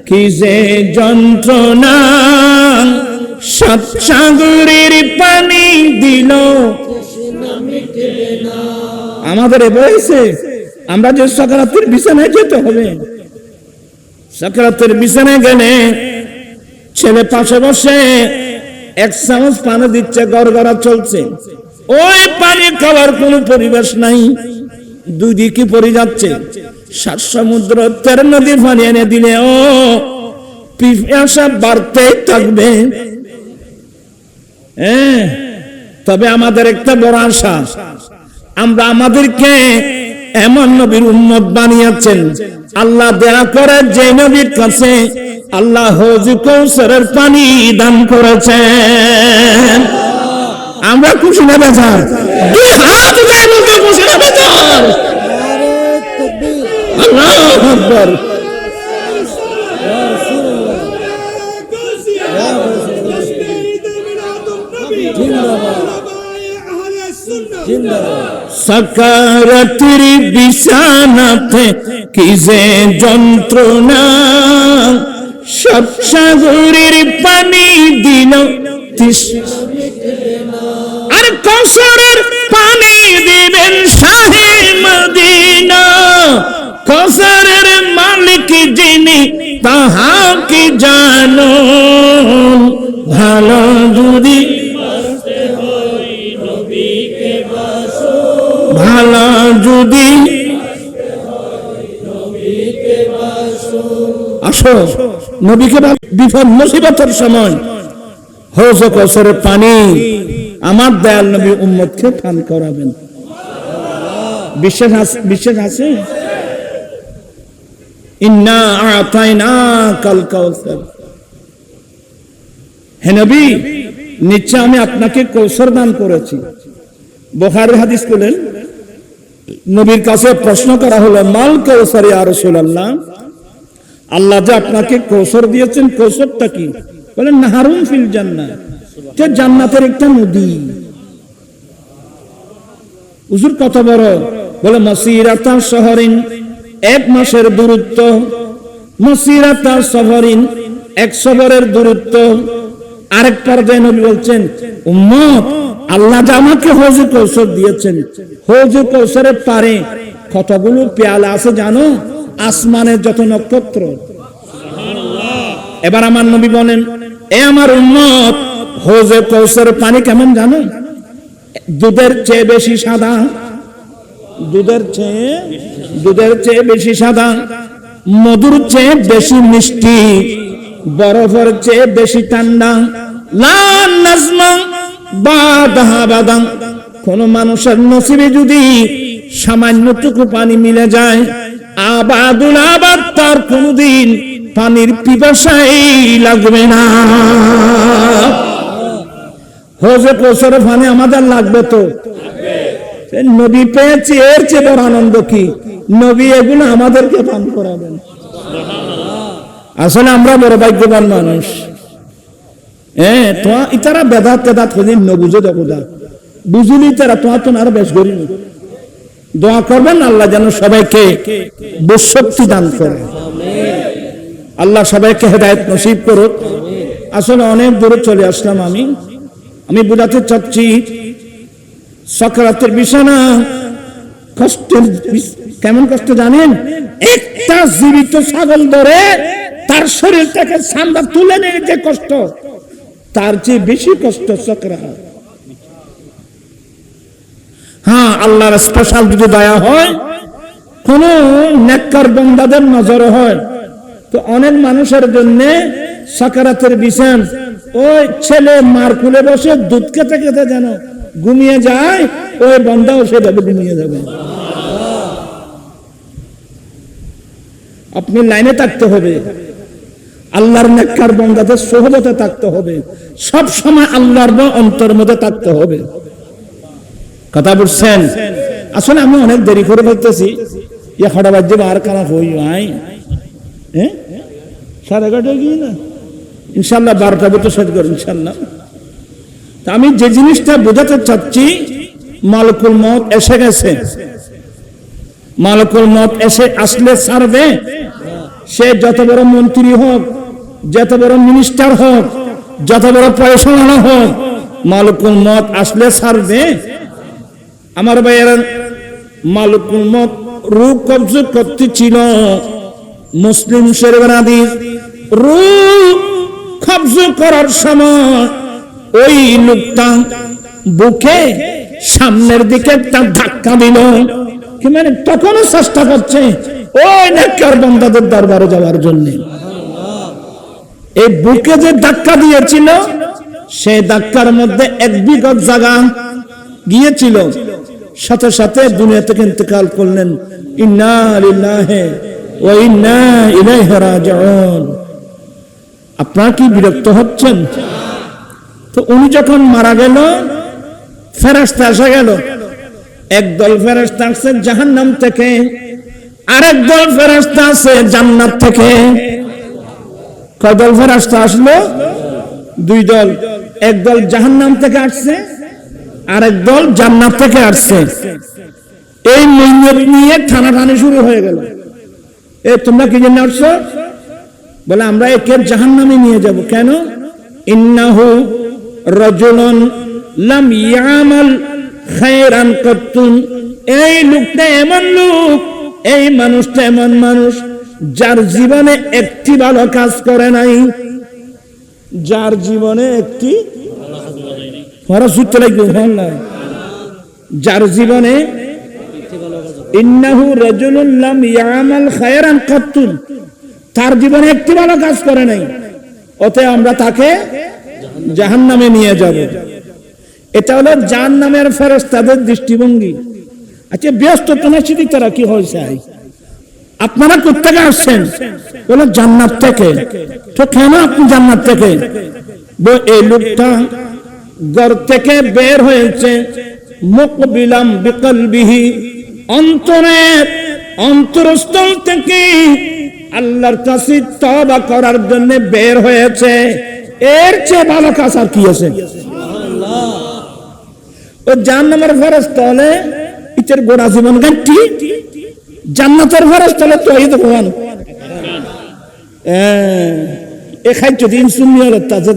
কি যে যন্ত্রণা, সাত সাগরের পানি দিল আমাদের বয়সে, আমরা যে সাকারাতের বিছানায় যেতে হবে, সাকারাতের বিছানায় গেলে ছেলে পাশে বসে এক চামচ পানি দিচ্ছে, গড়গড়া চলছে, ওই পানি খাওয়ার কোনো পরিবেশ নাই, দুই দিকে পড়ে যাচ্ছে, সাত সমুদ্র 13 নদী পানি এনে দিলে ও পিপাসা বাড়তেই থাকবে। তবে আমাদের একটা বড় আশা, আমরা আমাদেরকে এমন নবীর উম্মত বানিয়েছেন, আল্লাহ দয়া করে যে নবীর কাছে আল্লাহ হৌজ কৌসরের পানি দান করেছেন। আমরা খুশি না বেজার? দুই হাত উঠায় বলতে খুশি না বেজার? আল্লাহু আকবার। সাকারাতের বিছানাতে কি যে যন্ত্রণা, সব সাগরের পানি দিল আর কৌসরের পানি দিবেন শাহে মদিনা, কৌসরের মালিক যিনি তাহাকে জানো, ভালো যদি ভালো যদি আসো নবীকে বিপদ মুসিবতের সময় হৌজ কৌসরের পানি আমার দয়াল নবী উম্মতকে পান করাবেন। বিশ্বাস আছে? ইন্না আ'তাইনাকাল কাউসার, হে নবী নিশ্চয় আমি আপনাকে কৌসর দান করেছি। বুখারীর হাদিস বলেন, নবীর কাছে প্রশ্ন করা হলো, মাল কাউসার ইয়া রাসূলুল্লাহ, আল্লাহ যে আপনাকে কৌসর দিয়েছেন, কৌসরটা কি? বলেন নাহারুন ফিল জান্নাহ, যে জান্নাতের একটা নদী। হুজুর কত বড়? বলে মাসিরাতা শহরিন, 1 মাসের দূরত্ব, মাসিরাতা সফরিন, 1 সফরের দূরত্ব। আরেক পর্যায়ে নবী বলছেন, উম্মত আল্লাহ যে আমাকে হৌজ কৌসর দিয়েছেন, হৌজ কৌসরের পারে কতগুলো পেয়ালা আছে জানো? আসমানের যত নক্ষত্র। এবার আমার নবী বলেন, এ আমার উম্মত, হৌজ কৌসরের পানি কেমন জানো? দুধের চেয়ে বেশি সাদা, দুধের চেয়ে বেশি সাদা, মধুর চেয়ে বেশি মিষ্টি, বরফের চেয়ে বেশি ঠান্ডা। লা নাজমা বাদাহা বাদাম, কোন মানুষের নসিবে যদি সামান্যটুকু পানি মিলে যায়, আবাদুল আবাদ তার কোনদিন পানির পিপাসাই লাগবে না। হৌজ কৌসরের পানি আমাদের লাগবে তো, নবী পেয়েছি, এর চেয়ে বড় আনন্দ কি? নবী এগুলো আমাদেরকে পান করাবেন। আসলে আমরা বড় ভাগ্যবান মানুষ। ইতারা বেদাত তেদাত হলে নবুঝে দেখোদা বুঝলি, তারা তোমার তো আরো বেশ করিনি। দোয়া করবেন আল্লাহ যেন সবাইকে বুঝশক্তি দান করে, আল্লাহ সবাইকে হেদায়েত নসিব করুক। আসলে অনেক দূরে চলে আসলাম আমি বোঝাতে চাচ্ছি, সাকারাতের বিছানা কষ্টের, কেমন কষ্ট জানেন? একটা জীবিত ছাগল ধরে তার শরীর থেকে চামড়া তুলে নিয়ে যে কষ্ট, তার চেয়ে বেশি কষ্ট সাকারাত। হ্যাঁ, আল্লাহর স্পেশাল যদি দয়া হয়, কোন নেককার বান্দাদের নজরে হয়, তো অনেক মানুষের জন্য সাকারাতের বিছানা, ওই ছেলে মার কুলে বসে দুধ খেতে খেতে যেন ঘুমিয়ে যায়, ওই বান্দাও সেভাবে ঘুমিয়ে যাবে। আপনি লাইনে থাকতে হবে, আল্লাহর নেককার বান্দাদের সোহবতে থাকতে হবে, সব সময় আল্লাহর অন্তরের মধ্যে থাকতে হবে। কথা বলছেন? আসলে আমি অনেক দেরি করে বলতেছি, হঠাৎ বাজে আর কানা হই ভাই, 11:30 গিয়ে না, ইনশাল্লাহ 12টা বছর শেষ করো ইনশাল্লাহ। আমি যে জিনিসটা বোঝাতে চাচ্ছি, মালাকুল মউত এসে গেছে। মালাকুল মউত আসলে ছাড়বে? সে যত বড় মন্ত্রী হোক, যত বড় মিনিস্টার হোক, যত বড় পয়সাওয়ালা হোক, মালাকুল মউত আসলে ছাড়বে? আমার ভাইয়েরা, মালাকুল মউত রূহ কবজ করতেছিল। মুসলিম শরীফের হাদিস, রূহ কবজ করার সময় ওই লোকটা বুকে সামনের দিকে একটা ধাক্কা দিল। কি মানে তখনও চেষ্টা করছে ওই নেককার বান্দাদের দরবারে যাওয়ার জন্য। এই বুকে যে ধাক্কা দিয়েছিল, সেই ধাক্কার মধ্যে 1 বিঘত জায়গা গিয়েছিল। সাথে সাথে দুনিয়া থেকে ইন্তেকাল করলেন। ইন্না লিল্লাহি ওয়া ইন্না ইলাইহি রাজিউন। আপনারা কি বিরক্ত হচ্ছেন? তো উনি যখন মারা গেল, ফেরেশতা এসে গেল। একদল ফেরেশতা আসছে জাহান্নাম থেকে, আরেক দল ফেরেশতা আছে জান্নাত থেকে। কয় দল ফেরেশতা আসলো? 2 দল। একদল জাহান্নাম থেকে আসছে, আরেক দল জান্নাত থেকে আসছে। এই মাইয়াত নিয়ে টানাটানি শুরু হয়ে গেল। এই তোমরা কি জন্য আসছো? বলে আমরা একে জাহান্নামে নিয়ে যাব। কেন? ইন্নাহু রাজুলুন লাম ইয়ামাল খায়রান কাত্তুন। এই লোকটা এমন লোক, এই মানুষটা এমন মানুষ যার জীবনে একটি ভালো কাজ করে নাই। যার জীবনে একটি যার জীবনে ইন্নাহু রাজুলুন লাম ইয়ামাল খায়রান কাত্তুন, তার জীবনে একটি ভালো কাজ করে নাই। অতএব আমরা তাকে জাহান্নামে নিয়ে যাব। এটা হলো জাহান্নামের ফেরেশতাদের দৃষ্টিভঙ্গি। আচ্ছা, ব্যস্ত তোমার তারা কি হয়েছে? আপনারা কোথেকে আসছেন? বলে জান্নাত থেকে। তো কেন আপনি জান্নাত থেকে? এই লোকটা ঘর থেকে বের হয়েছে মুকবিলাম বিকলবিহি, অন্তরস্থল থেকে আল্লাহর কাছে তওবা করার জন্য বের হয়েছে। এর চেয়ে ভালো কাজ আর কি আছে? ও জাহান্নামের ফেরেশতা হলে ইতের গোড়া জীবন গান্টি, জান্নাতের ফেরেশতা হলে তৌহিদ ভগবান। এ খাইছো দিন সুন্নি হলো তাজে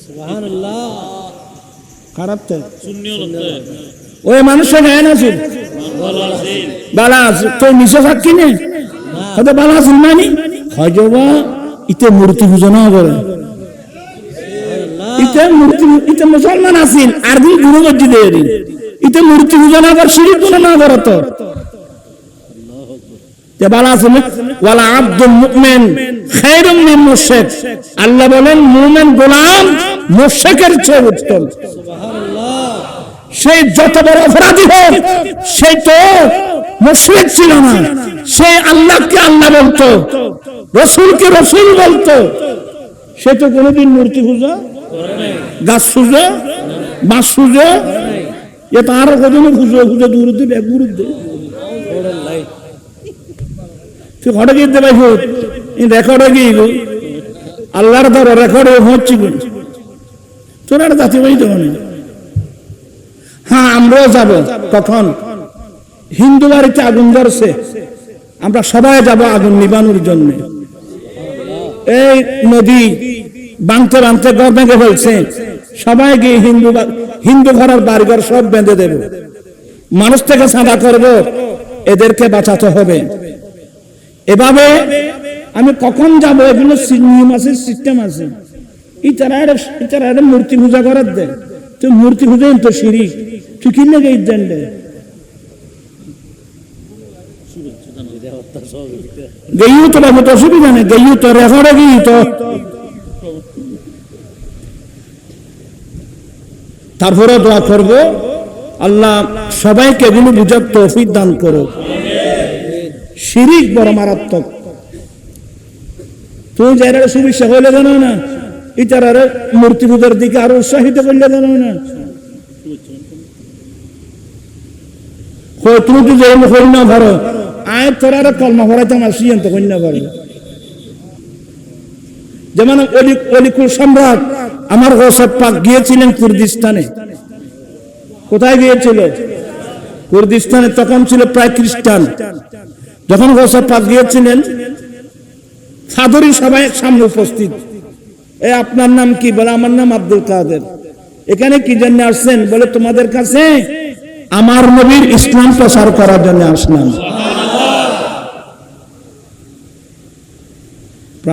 সুবহানাল্লাহ। খারাপ তো সুন্নি হলো ওই মানুষের জ্ঞান আছে, বালা আছে তো নিচে থাকি না হয়তো বালা আছে মানে হয়তো ইতে মূর্তি পূজা না করে। ইতে মূর্তি, ইতে মুসলমান আছেন আর দিন গুরু মসজিদের ইতে মূর্তি পূজা না করে, শিরিক পূজা না করে। তো বালা আছে ওয়ালা আব্দুল মুমিন খায়রুম মিন মুশরিক। আল্লাহ বলেন মুমিন গোলাম মুশরিকের চেয়ে উত্তম। সুবহানাল্লাহ। সেই যত বড় অপরাধী হোক, সেই তো মুশরিক ছিল না। সে আল্লাহকে আল্লাহ বলতো, রাসূলকে রাসূল বলতো। সে তো কোনোদিন মূর্তি পূজা, গাছ পূজা, বাঁশ পূজা, এ তার কতদিন পুজো পুজো দূর দিবে গুরুত্ব তুই ঘটে গিয়ে দেবে রেকর্ডে গিয়ে আল্লাহর ধরো রেকর্ডে হচ্ছে তোর একটা জাতি বই দেবো না। হ্যাঁ, আমরাও যাব। কখন? হিন্দু বাড়িতে আগুন ধরছে, আমরা সবাই যাব আগুন নিবানোর জন্য। এই নদী বাঁধতে বাঁধতে ঘর ভেঙে ফেলছে, সবাই গিয়ে হিন্দু ঘরের বাড়িঘর সব বেঁধে দেবে। মানুষ থেকে চাঁদা করব, এদেরকে বাঁচাতে হবে। এভাবে আমি কখন যাব? এগুলো নিয়ম আছে, সিস্টেম আছে। ইতারা মূর্তি পূজা করার দে, তুই মূর্তি পূজা তো শিরিক, তুই কি লেগে দেন দে গেইও তো বাবু, তো অসুবিধা নেই। গেইও তো রেকর্ডে গিয়ে তো তারপরে দোয়া করব আল্লাহ সবাইকে এগুলো বুঝার তৌফিক দান করো। শিরিক বড় মারাত্মক। তুই যারা সুবিধা হইলে জানো না, ইতারা মূর্তি পূজার দিকে আরো উৎসাহিত করলে জানো না। তুমি তো যেরকম করি না পারো, আয় তোরা কলমা ভরাইতে আমার সিয়ান্ত করি না পারো। যেমন অলিকুল সম্রাট আমার গৌসে পাক গিয়েছিলেন কুর্দিস্তানে। কোথায় গিয়েছিল? কুর্দিস্তানে। তখন ছিল প্রায় খ্রিস্টান। যখন গৌসে পাক গিয়েছিলেন, ফাদরি সবাই সামনে উপস্থিত। আপনার নাম কি? বলে আমার নাম আব্দুল কাদের। এখানে কি জন্য আসছেন? বলে তোমাদের কাছে আমার নবীর ইসলাম প্রচার করার জন্য আসলাম।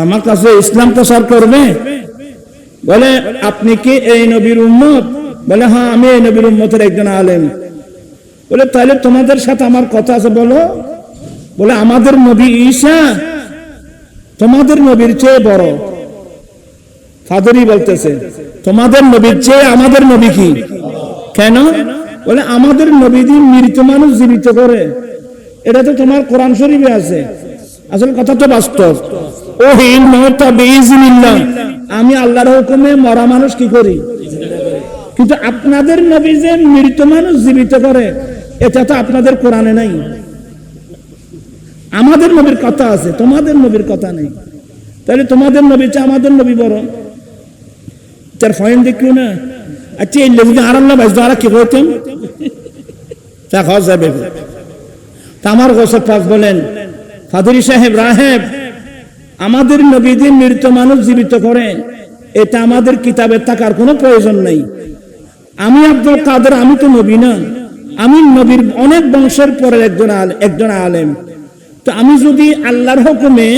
আমার কাছে ইসলাম প্রচার করবে? বলে আপনি কি এই নবীর উম্মত? বলে হ্যাঁ, আমি এই নবীর উম্মতের একজন আলেম। বলে তাহলে তোমাদের সাথে আমার কথা আছে, বলো। বলে আমাদের নবী ঈসা তোমাদের নবীর চেয়ে বড়। ফাদরি বলতেছে তোমাদের নবীর চেয়ে আমাদের নবী কি? কেন? বলে আমাদের নবী দিন মৃত মানুষ জীবিত করে। এটা তো তোমার কোরআন শরীফে আছে। আসলে কথা তো বাস্তব। ওহিল মওতা বিইজনিল্লাহ, আমি আল্লাহর হুকুমে মরা মানুষ কি করি? কিন্তু আপনাদের নবী যে মৃত মানুষ জীবিত করে, এটা তো আপনাদের কোরআনে নাই। আমাদের নবীর কথা আছে, তোমাদের নবীর কথা নেই। তাহলে তোমাদের নবী চেয়ে আমাদের নবী বড়। তার ফয়েন দেখলো না। আচ্ছা এই লোক আর আল্লাহ ভাই যারা কি করতেন তা খাওয়া যাবে। তা আমার গোসে পাক বলেন, ফাদরি সাহেব রাহেব, আমাদের নবী দিন মৃত মানুষ জীবিত করে, এটা আমাদের কিতাবে থাকার কোনো প্রয়োজন নেই। আমি আব্দুল কাদের, আমি তো নবী না, আমি নবীর অনেক বংশের পরের একজন আলেম। তো আমি যদি আল্লাহর হুকুমে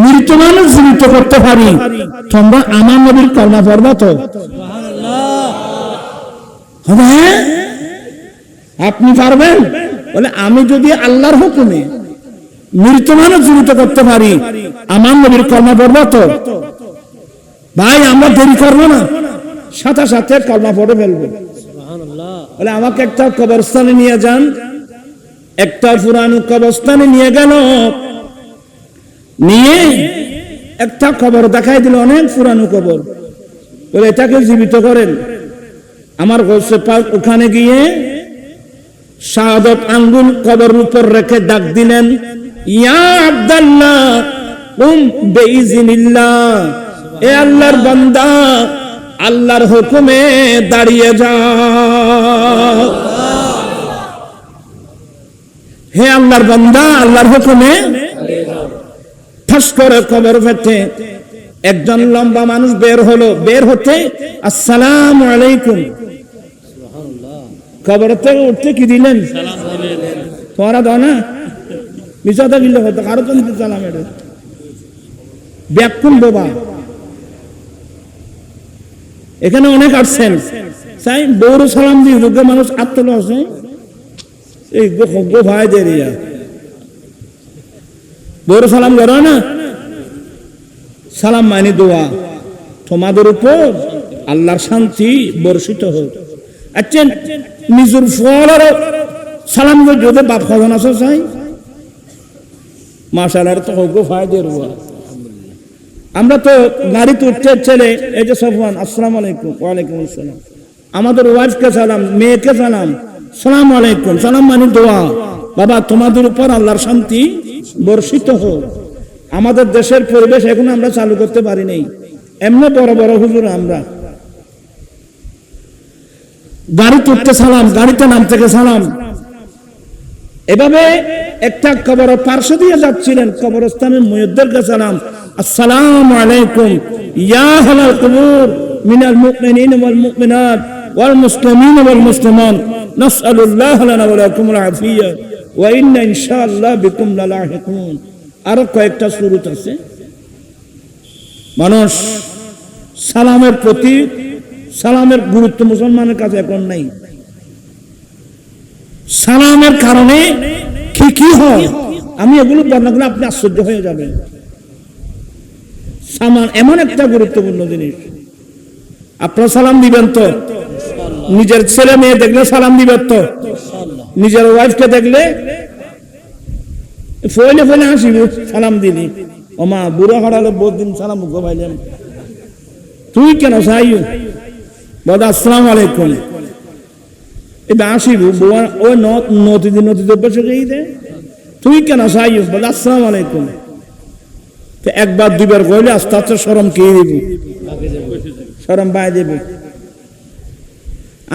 মৃত মানুষ জীবিত করতে পারি, তোমরা আমার নবীর কলমা পড়বা তো? হ্যাঁ, আপনি পারবেন? বলে আমি যদি আল্লাহর হুকুমে মৃত মানুষ জীবিত করতে পারি, আমার নবীর কলমা পড়বা তো? ভাই আমরা দেরি করবো না, সাথে সাথে কলমা পড়ে ফেলবো। বলে আমাকে একটা কবরস্থানে নিয়ে যান। একটা পুরানো কবরস্থানে নিয়ে গেল, নিয়ে একটা কবর দেখাই দিল, অনেক পুরানো কবর। বলে এটাকে জীবিত করেন। আমার গৌসে পাক ওখানে গিয়ে শাহাদত আঙ্গুল কবরের উপর রেখে ডাক দিলেন, ইয়া আব্দুল্লাহ কুম বিইজনিল্লাহ, এ আল্লাহর বান্দা আল্লাহর হুকুমে দাঁড়িয়ে যাও। হে আল্লাহর বান্দা আল্লাহর হুকুমে ঠাস করে কবর ফেটে একজন লম্বা মানুষ বের হলো। বের হতে আসসালামু আলাইকুম, কবর থেকে উঠতে কি দিলেন? তোরা দাও না, মিশাতে দিলে হতো কারো তো নিতে সালাম। এটা ব্যাকুল বাবা। এখানে অনেক আসছেন, তাই বৌর সালাম দিয়ে যোগ্য মানুষ আত্মল আছে। এই গো ভাই দেরিয়া বৌর সালাম করো না, সালাম মানে দোয়া, তোমাদের উপর আল্লাহর শান্তি বর্ষিত হোক। আচ্ছা নিজের ফলের সালাম যদি বাপ খাওয়ান আসো চাই মাশাআল্লাহ, তো গো ভাই দেরিয়া। আমরা তো গাড়িতে উঠতে ছেলে, এই যে সফওয়ান আসসালামু আলাইকুম। ওয়ালাইকুম আসসালাম। আমাদের ওয়াইফকে সালাম, মেয়েকে সালাম, সালাম আলাইকুম। সালাম মানে দোয়া, বাবা তোমাদের উপর আল্লাহর শান্তি বর্ষিত হোক। আমাদের দেশের পরিবেশ এখন আমরা চালু করতে পারি নাই। এমনি বড় বড় হুজুর আমরা গাড়িতে উঠতে সালাম, গাড়িতে নাম থেকে সালাম। এভাবে একটা কবর পার্শ্ব দিয়ে যাচ্ছিলেন, কবরস্থানের মুয়াজ্জিনকে সালাম, আসসালামু আলাইকুম ইয়া আহলাল কুবুর মিনাল মুমিনিন ওয়াল মুমিনাত ওয়াল মুসলিমিন ওয়াল মুসলিমাত নাসআলুল্লাহ লানা ওয়া লাকুমুল আফিয়া ওয়া ইন্না ইনশাআল্লাহ বিকুম লালাহিকুন। আরো কয়েকটা সুরত আছে। মানুষ সালামের প্রতি, সালামের গুরুত্ব মুসলমানের কাছে এখন নাই। সালামের কারণে কি কি হয় আমি এগুলো বর্ণনা করলে আপনি আশ্চর্য হয়ে যাবেন। সালাম এমন একটা গুরুত্বপূর্ণ জিনিস। আপনারা সালাম দিবেন তো? নিজের ছেলে মেয়ে দেখলে সালাম দিবেন তো? নিজের ওয়াইফকে দেখলে ফলে ফলে হাসিব, সালাম দিলি। ও মা বুড়ো হারালে বহুত দিন সালাম মুখ ভাইলাম, তুই কেন চাই বল আসসালামু আলাইকুম। এবার আসিব ও নদীতে নদীতে বসে গিয়ে তুই কেন চাই বল আসসালামু আলাইকুম। তো একবার দুইবার কইলে আস্তে আস্তে শরম কে দিব, শরম বাই দেব।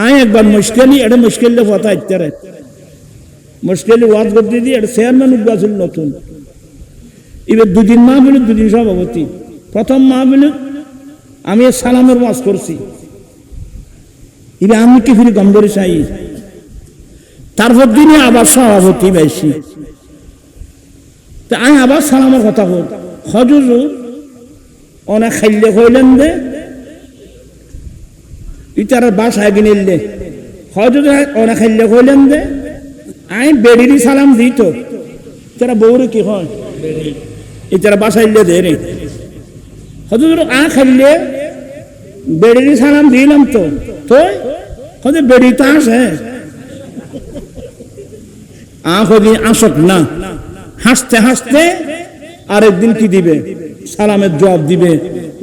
আয় একবার মুশকিল এটা মুশকিল কথা ইত্যারে মুশকিল ওয়াজ করতে দিয়ে এটা চেয়ারম্যান উদ্বাসন নতুন এবার দুদিন মাহফিল দুদিন সভাপতি। প্রথম মাহফিল আমি সালামের ওয়াজ করছি, এবার আমি কি ফিরে গম করে চাই। তারপর দিনে আবার সভাপতি বেশি, আমি আবার সালামের কথা বল হজুর অনেক খাইলে হইলেন দে ইটার বাসায় কিনিলে হজুর অনেক খাইলে হইলেন দে আমি বেড়িরই সালাম দিত তারা বউরে কি হয় ইটার বাসাইলে দে রে হজুর খাইলে বেড়িরই সালাম দিলাম তো হজুর বেড়ি তো আসে আসক না হাসতে হাসতে আরেকদিন কি দিবে সালামের জবাব দিবে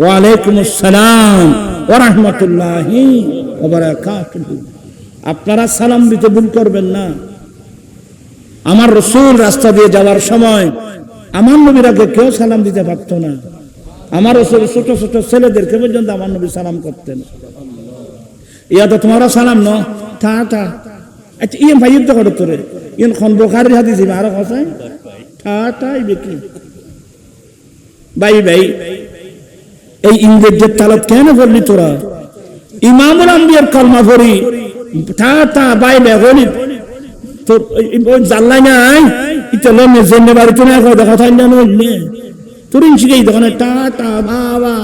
ওয়ালাইকুম আসসালাম ওয়া রাহমাতুল্লাহি ওয়া বারাকাতুহু। আপনারা সালাম দিতে ভুল করবেন না। আমার রাসূল রাস্তা দিয়ে যাওয়ার সময় আমার নবীর আগে কেউ সালাম দিতে পারত না। আমার রাসূল ছোট ছোট ছেলেদেরকে পর্যন্ত আমার নবী সালাম করতেন। ইয়া তো তোমারা সালাম ন তা তা আচ্ছা ইয়ে ভাই তো করতে রে ইন খন বুখারীর হাদিস আর কথা তা তাই বেকি ভাই ভাই এই ইংরেজদের তালাত কেন বললি তোরা? ইমামুল আম্বিয়ার কলমা পড়ি তা তা ভাই ভাই বলি তোর জানলাই নাই ইতলে মেজেনে বাড়িতে না কথা তাই না নইলে তোর ইনসিকে দোকানে টা টা বাবা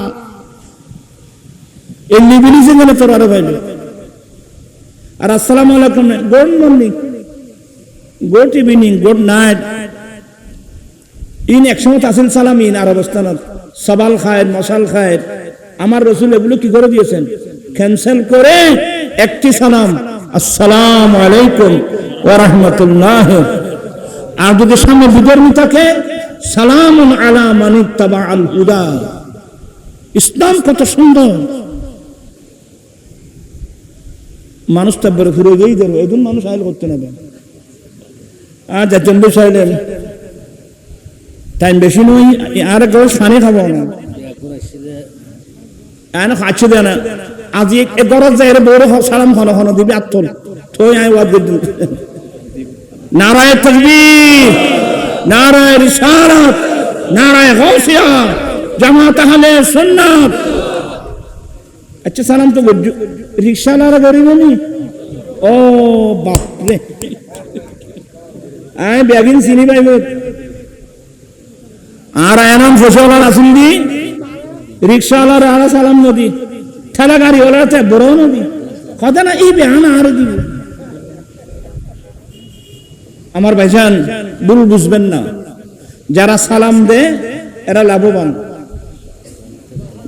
এই লিবিলিজে গেলে তোর আরো ভাই আর আসসালামু আলাইকুম good morning good evening good night in একসময় আসিল সালাম ইন আর অবস্থানত সবাল খায়ের মশাল খায়ের আমার রাসূল এগুলো কি করে দিয়েছেন ক্যান্সেল করে একটি সালাম আসসালামু আলাইকুম ওয়া রাহমাতুল্লাহ। আর যদি সামনে বিধর্মী থাকে সালামুন আলা মান ইত্তাবা আল হুদা। ইসলাম কত সুন্দর, মানুষ তারপরে ফিরে গিয়েই দেবো এখন মানুষ আইল করতে নেবে। আর যাচ্ছেন বসাইলেন টাইম বেশি নই আর এক পানি খাবো না খাচ্ছে দেয় না আজ গরজ যায় বড় সালাম খানো খানো দিবি আত্মল থই আই ওয়াদ নারায়ে তাকবীর নারায়ে রিসালাত নারায়ে গাউসিয়া জামাত আহলে সুন্নাত। আচ্ছা সালাম তো রিকশাওয়ালা গরিব নি ও বাপ রে আয় বেগিন চিনি পাইব আর এনাম ফসলার আসুন দি রিকশাওয়ালার আর সালাম নদী ঠেলা গাড়ি ওলাতে বড় নদী কথা না এই বেহানা আর দিবি। আমার ভাইজান ভুল বুঝবেন না, যারা সালাম দে এরা লাভবান,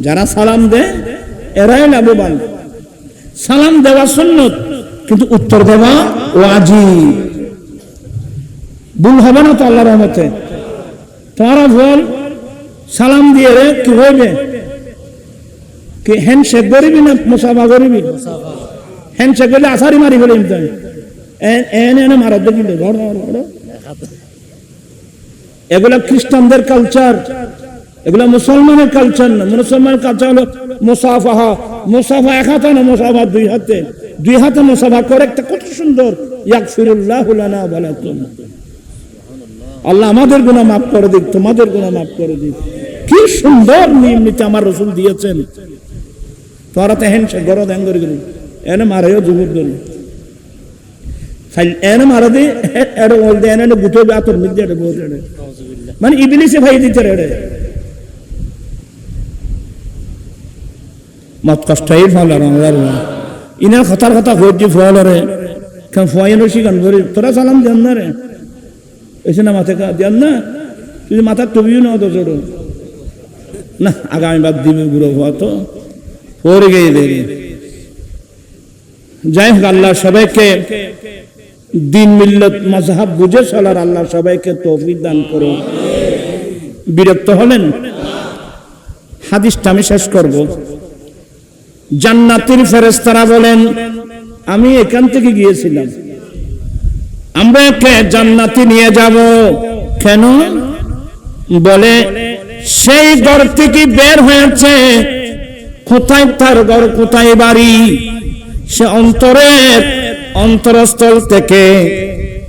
যারা সালাম দে এরাই লাভবান। সালাম দেওয়া সুন্নত কিন্তু উত্তর দেওয়া ওয়াজিব। ভুল হবে না তো আল্লাহর রহমতে। তোমারা বল সালাম দিয়ে রে কি হইবে কি হ্যান্ডশেক করিবি না মুসাফা করিবি? হ্যান্ডশেক করলে আসারি মারি ফেলে এনে মারা দেখিলে এগুলা খ্রিস্টানদের কালচার, এগুলা মুসলমানের কালচার না। মুসলমানের কালচার হলো মুসাফাহা, মুসাফা এক হাতে না মুসাফা দুই হাতে, দুই হাতে মুসাফা করে একটা কত সুন্দর ইয়াগফিরুল্লাহু লানা ওয়া লাকুম। আল্লাহ আমাদের গুনাহ মাফ করে দিক, তোমাদের গুনাহ মাফ করে দিক। কি সুন্দর নিয়ম নীতি আমার রাসূল দিয়েছেন। তোরা তো হেন সে গরদ অ্যাঙ্গরি গেল এনে মারাইও জুবুর গেল এনে মারা দি এড়ে বলতে এনে গুটো আতর মিল দিয়ে বহুত এড়ে মানে ইবলিসে ভাই দিতে রে মত কষ্টই ফলার আল্লাহ ইনার কথার কথা হইজি ফলারে কেন ফয়নো শিখান ধরে তোরা সালাম দেন না রে এসে না মাথা দেন না তুই মাথার টুপিও না তো জোড়ো না আগামী বাদ দিবে বুড়ো হওয়া তো পড়ে গিয়ে দেরি। যাই হোক আল্লাহ সবাইকে দিন মিল্লত মাযহাব বুঝে চলার আল্লাহ সবাইকে তৌফিক দান করো। বিরক্ত হলেন? হাদিসটা আমি শেষ করব। জান্নাতের ফেরেশতারা বলেন আমি এখান থেকে গিয়েছিলাম, আমরা একে জান্নাতে নিয়ে যাব। কেন? বলে সেই ঘর থেকে বের হয়েছে, কোথায় তার ঘর, কোথায় বাড়ি, সে অন্তরস্থল থেকে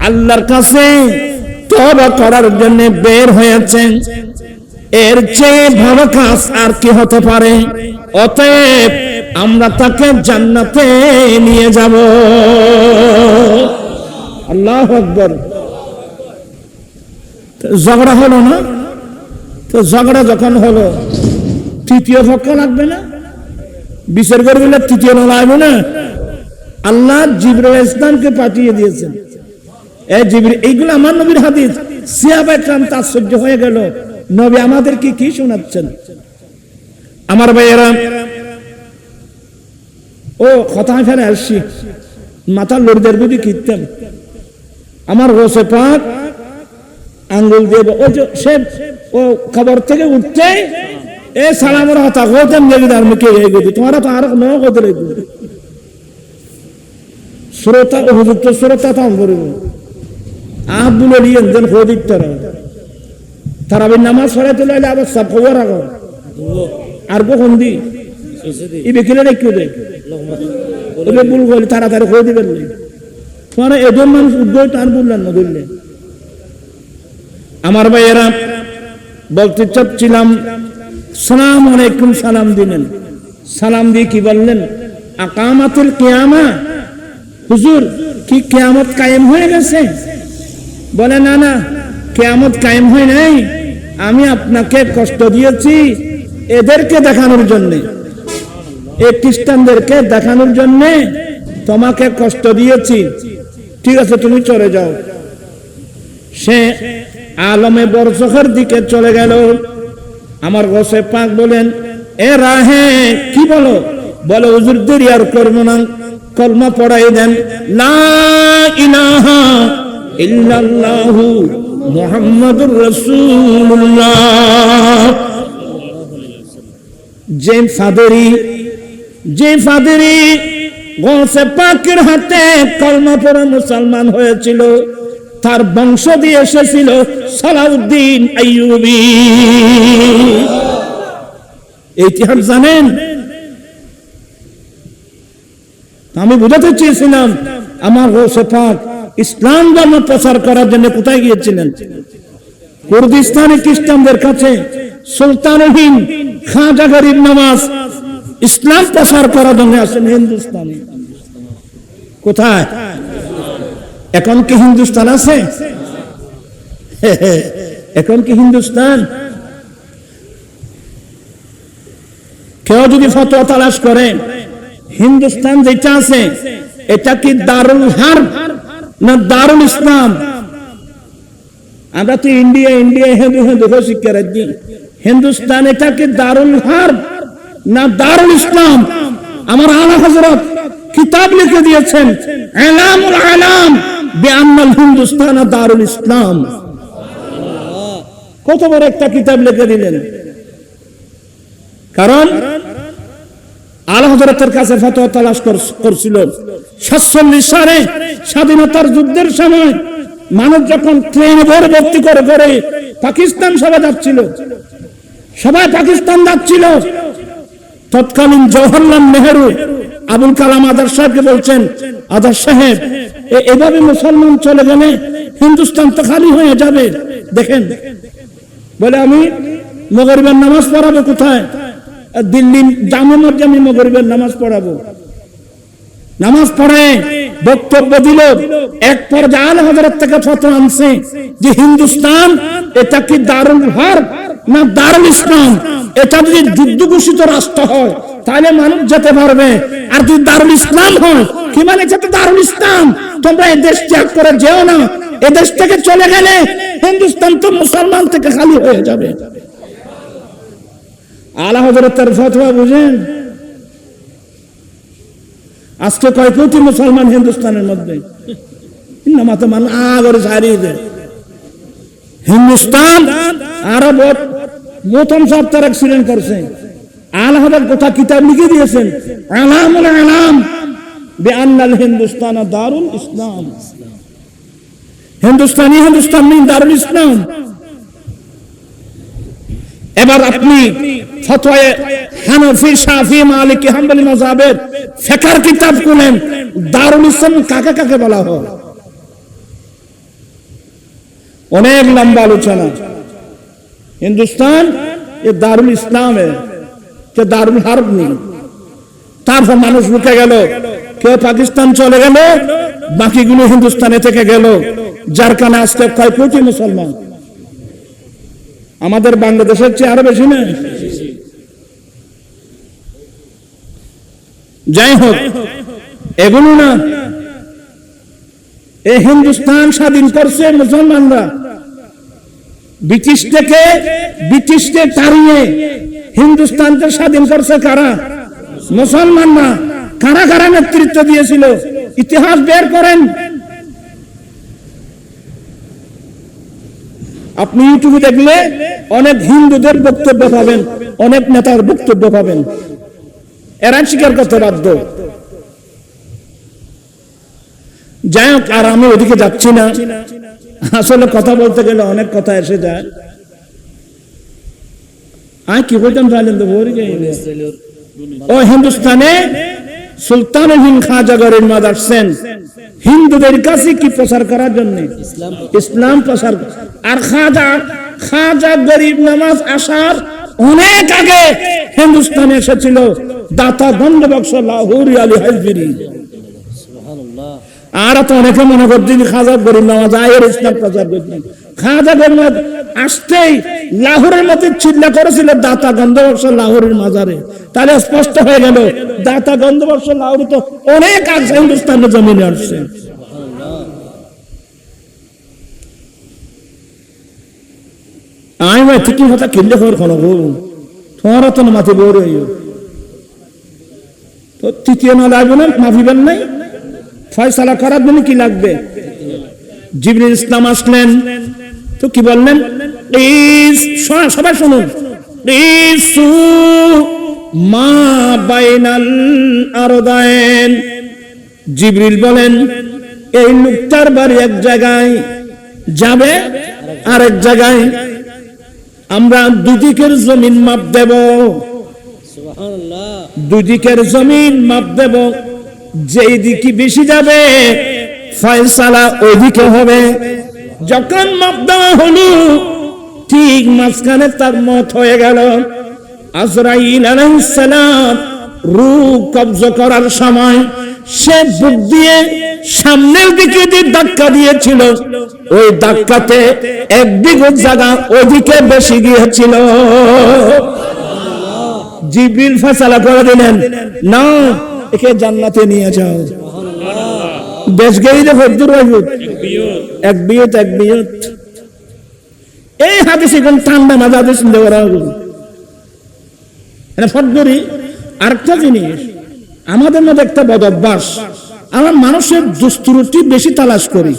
আল্লাহর কাছে তওবা করার জন্য বের হয়েছে। এর চেয়ে ভালো কাজ আর কি হতে পারে? অতএব আমরা তাকে জান্নাতে নিয়ে যাব। আল্লাহু আকবার। ঝগড়া হলো না? তো ঝগড়া যখন হলো, তৃতীয় পক্ষ লাগবে না? বিচার করবে না, তৃতীয় লাগবে না? আল্লাহ জিবরাইল ইসলামকে পাঠিয়ে দিয়েছেন। এই জিবরাইল, এইগুলো আমার নবীর হাদিস। সাহাবায়ে কেরাম আশ্চর্য হয়ে গেল, নবী আমাদেরকে কি শোনাচ্ছেন? আমার ভাইয়েরা, ও কথা ফেলে আসছি, মাথা লড়দের বুঝি কিনতেন। আমার গোসে পাক আঙ্গুল দিয়ে ওই যে সে ও খবর থেকে উঠতে এ সালামের হাতা গোতেন গেগিদার মুখে গেগি তোমারা তো আর ন গোতে রেগি শ্রোতা উপযুক্ত শ্রোতা তাম করিব আব্দুল লিয়েন দেন খোদিত তারাবির নামাজ পড়াইতে লাইলে আবার সব খবর আগো আর কখন দি ই বেকিলে রেখে দে ওকে ভুল করলে তাড়াতাড়ি খোঁজ দিবেন তোমারা এজন মানুষ উদ্যোগ তার বললেন না বললে। আমার ভাইয়েরা, বলতে চাচ্ছিলাম, সালাম আলাইকুম সালাম দিলেন। সালাম দিয়ে কি বললেন? আকামাতুল কিয়ামা, হুজুর কি কিয়ামত কায়েম হয়ে গেছে? বলে না না, কিয়ামত কায়েম হয় নাই, আমি আপনাকে কষ্ট দিয়েছি এদেরকে দেখানোর জন্য, এই খ্রিস্টানদেরকে দেখানোর জন্য তোমাকে কষ্ট দিয়েছি, ঠিক আছে তুমি চলে যাও। সে আলমে বরজখের দিকে চলে গেল। আমার গোসে পাক বলেন, এ রাহে কি বলো? বলে হুজুর দেরি আর করবো না, কলমা পড়াই দেন, লা ইলাহা ইল্লাল্লাহু মুহাম্মাদুর রাসূলুল্লাহ। যে ফাদেরি গোসে পাকের হাতে কলমা পড়ে মুসলমান হয়েছিল, তার বংশ দিয়ে এসেছিল সালাউদ্দিন আইয়ুবী। ইতিহাস জানেন? আমি বুঝাতে চেয়েছিলাম, আমার গোসে পাক ইসলাম ধর্ম প্রচার করার জন্য কোথায় গিয়েছিলেন? কুর্দিস্তানি খ্রিস্টানদের কাছে সুলতানুল হিন্দ খাজা গরিব নওয়াজ ইসলাম প্রচার করার জন্য আসেন হিন্দুস্তানে। কোথায়? এখন কি হিন্দুস্তান আছে? এখন কি হিন্দুস্তান? কেউ যদি ফতোয়া তালাশ করে, হিন্দুস্তান যেটা আছে এটা কি দারুল হারব না দারুল ইসলাম? আমরা তো ইন্ডিয়া হিন্দু শিক্ষা রাজ্য। হিন্দুস্তান এটা কি দারুল হারব না দারুল ইসলাম? আমার আলা হযরত কিতাব লিখে দিয়েছেন, ইলামুল আলাম বিআন্নাল হিন্দুস্তান দারুল ইসলাম। কত বড় একটা কিতাব লিখে দিলেন। কারণ আলা হযরতের কাছে ফতোয়া তালাশ করছিল 47 সালে স্বাধীনতার যুদ্ধের সময়। মানুষ যখন ট্রেনে ভর্তি করে করে পাকিস্তান সবাই যাচ্ছিল, তৎকালীন জওহরলাল নেহেরু আবুল কালাম আজাদ সাহেবকে বলছেন, আজাদ সাহেব এভাবে মুসলমান চলে গেলে হিন্দুস্তান তো খালি হয়ে যাবে, দেখেন। বলে আমি মাগরিবের নামাজ পড়াবো কোথায়? দিল্লি জামে মসজিদে আমি মাগরিবের নামাজ পড়াবো। নামাজ পড়ে বক্তব্য দিল। এক পর্যায়ে আলা হযরত থেকে ফতোয়া আনছে যে হিন্দুস্তান এটা কি দারুল হারব না দারুল ইসলাম? এটা যদি যুদ্ধ ঘোষিত রাষ্ট্র হয় তাহলে মানুষ যেতে পারবে, আর যদি দারুল ইসলাম হয়, কি মানে যেতে দারুল ইসলাম, তোমরা এই দেশ ত্যাগ করে যেও না, এই দেশ থেকে চলে গেলে হিন্দুস্তান তো মুসলমান থেকে খালি হয়ে যাবে। আলা হযরতের ফতোয়া বুঝেন? আজকে কয় কোটি মুসলমান হিন্দুস্তানের মধ্যে? হিন্দুস্তান আরব প্রথম সপ্তাহ অ্যাক্সিডেন্ট করছে। আলা হযরত কথা কিতাব লিখে দিয়েছেন, আলামুল আলাম বিআন্নাল হিন্দুস্তান দারুল ইসলাম। হিন্দুস্তান নেই, দারুল ইসলাম। এবার আপনি ফতোয়া হানাফি, শাফি, মালিকি, হাম্বলি মাযহাবের ফিকহের কিতাব খুলেন, দারুল ইসলাম কাকে কাকে বলা হয়? অনেক লম্বা আলোচনা। হিন্দুস্তান ये दारुल इस्लाम है, क्या दारुल हर्ब नहीं। তারপর মানুষ ঢুকে গেল, কেউ পাকিস্তান চলে গেল, বাকিগুলো হিন্দুস্তানে থেকে গেল, যার কারণে আজকে কয় কোটি মুসলমান আমাদের বাংলাদেশের চেয়ে আরো বেশি না। যাই হোক, এগুলো না, এই হিন্দুস্তান স্বাধীন করছে মুসলমানরা। ব্রিটিশকে তাড়িয়ে হিন্দুস্তানকে স্বাধীন করছে কারা? মুসলমানরা। কারা কারা নেতৃত্ব দিয়েছিল ইতিহাস বের করেন। আপনি ইউটিউবে দেখলে অনেক হিন্দুদের বক্তব্য পাবেন, অনেক নেতার বক্তব্য পাবেন, এরা স্বীকার করতে বাধ্য। যাই হোক, আর আমি ওদিকে যাচ্ছি না। আসলে কথা বলতে গেলে অনেক কথা এসে যায়। কি বলতাম জানেন তো, ও হিন্দুস্তানে সুলতানুল হিন্দ খাজা গরিব নওয়াজ আসছেন হিন্দুদের কাছে কি প্রচার করার জন্য? ইসলাম প্রচার। আর খাজা গরিব নওয়াজ আসার অনেক আগে হিন্দুস্তানে এসেছিল দাতা গন্ধবক্স লাহোরি আলী হাজবিরি। আর তো অনেকে মনে করছেন খাজা গরিব নওয়াজ আয়ের ইসলাম প্রচার করছেন। খাজা গরিব নওয়াজ আসতেই লাহোরের মধ্যে চিল্লা করেছিল দাতা গন্ধবক্স লাহোরের মাজারে। তাহলে স্পষ্ট হয়ে গেল দাতা গন্ধবক্স লাহোরি তো অনেক আগে হিন্দুস্তানের জমিনে আসছে। আমি ঠিকই কথা কিনলে খবর কোনো তোমার তো মাথে বড় তো তৃতীয় না লাগবে না, মাফিবেন নাই, ফয়সালা করার জন্য কি লাগবে? জিবরিল ইসলাম আসলেন তো কি বললেন? সবাই শুনুন, মা বাইনাল আরদাইন। জিবরিল বলেন এই লোকটার বাড়ি এক জায়গায়, যাবে আরেক জায়গায়, আমরা দুদিকের জমিন মাপ দেব, দুদিকের জমিন মাপ দেব, যেই দিকে বেশি যাবে ফয়সালা ওইদিকে হবে। যখন মাপ দেওয়া হলো ঠিক মাঝখানে তার মত হয়ে গেল। আজরাইল আলাইহিস সালাম রূহ কবজা করার সময় সে বুক দিয়ে সামনের দিকে যে ধাক্কা দিয়েছিল, ওই ধাক্কাতে এক বিঘত জায়গা ওইদিকে বেশি গিয়েছিল। জিবরিল ফয়সালা করে দিলেন, না একে জান্নাতে নিয়ে যাও। বেশ গেই দেখো এক বিয়ত। এই হাদিসে কোন ঠান্ডা না হাদিস দেওয়া ফটগরি। আরেকটা জিনিস, আমাদের মধ্যে একটা বদ অভ্যাস, আমরা মানুষের দুস্তুরুটি বেশি তালাশ করি।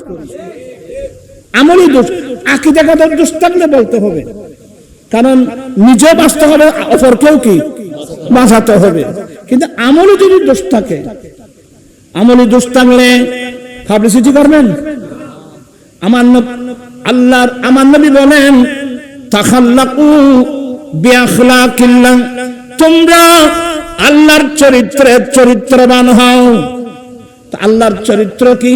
আমলি দোষ, আকীদাগত দোষ থাকলে বলতে হবে, কারণ নিজে বাঁচতে হবে, অপরকেও কি বাঁচাতে হবে। কিন্তু আমলি যদি দোষ থাকে, আমলি দোষ থাকলে পাবলিসিটি করবেন। আমার নবী বলেন তাখাল্লাকু বিআখলাকিল্লাহ, তোমরা আল্লাহর চরিত্রে চরিত্রবান হও। আল্লাহর চরিত্র কি?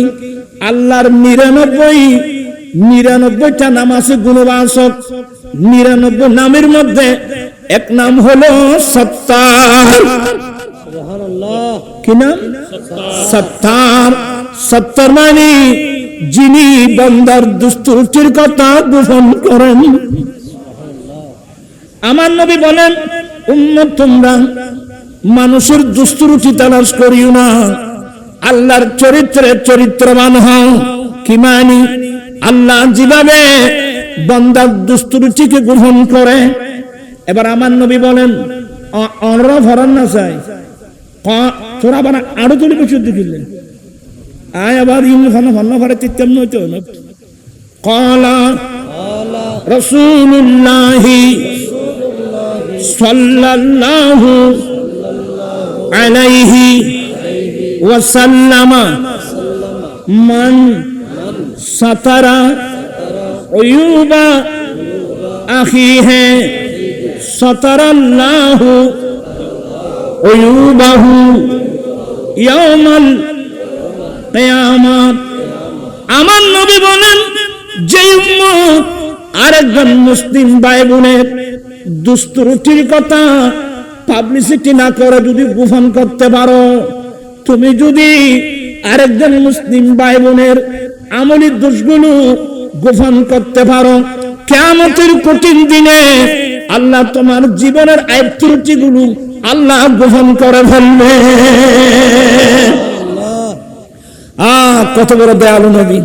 আল্লাহর 99টা নাম আছে গুণবাচক। 99 নামের মধ্যে এক নাম হলো সত্তার। সুবহানাল্লাহ। কি নাম? সত্তার। সত্তার মানে যিনি বান্দার দুস্তুরটির কথা গোপন করেন। আমার নবী বলেন উম্মত তোমরা মানুষের দুস্তুরটি তালাশ করিও না, আল্লাহর চরিত্রে চরিত্রবান হও। কি মানি? আল্লাহ যেভাবে বান্দার দুস্তুরটিকে গ্রহণ করে। এবার আমার নবী বলেন অনরা ভরান না চাই তোরা বানা আরো তুলি বছর দিলেন আয় আবার ভান্ন ভরে তিত্তাম নইতো না। ক্বালা রাসূলুল্লাহি সাল্লাল্লাহু আলাইহি ওয়াসাল্লাম মান সাতারা উয়ুবা আখিহি সাতারাল্লাহু উয়ুবাহু ইয়াউমাল কিয়ামাত। আমার নবী বলেন, যে উম্মত আরেকজন মুসলিম ভাই বোনের দুস্তুরুটির কথা পাবলিসিটি না করে যদি গোপন করতে পারো, তুমি যদি আরেকজন মুসলিম ভাই বোনের আমলি দোষগুলো গোপন করতে পারো, কিয়ামতের কঠিন দিনে আল্লাহ তোমার জীবনের আইব ত্রুটিগুলো আল্লাহ গোপন করে ফেলবে। কত বড় দয়ালু নবী।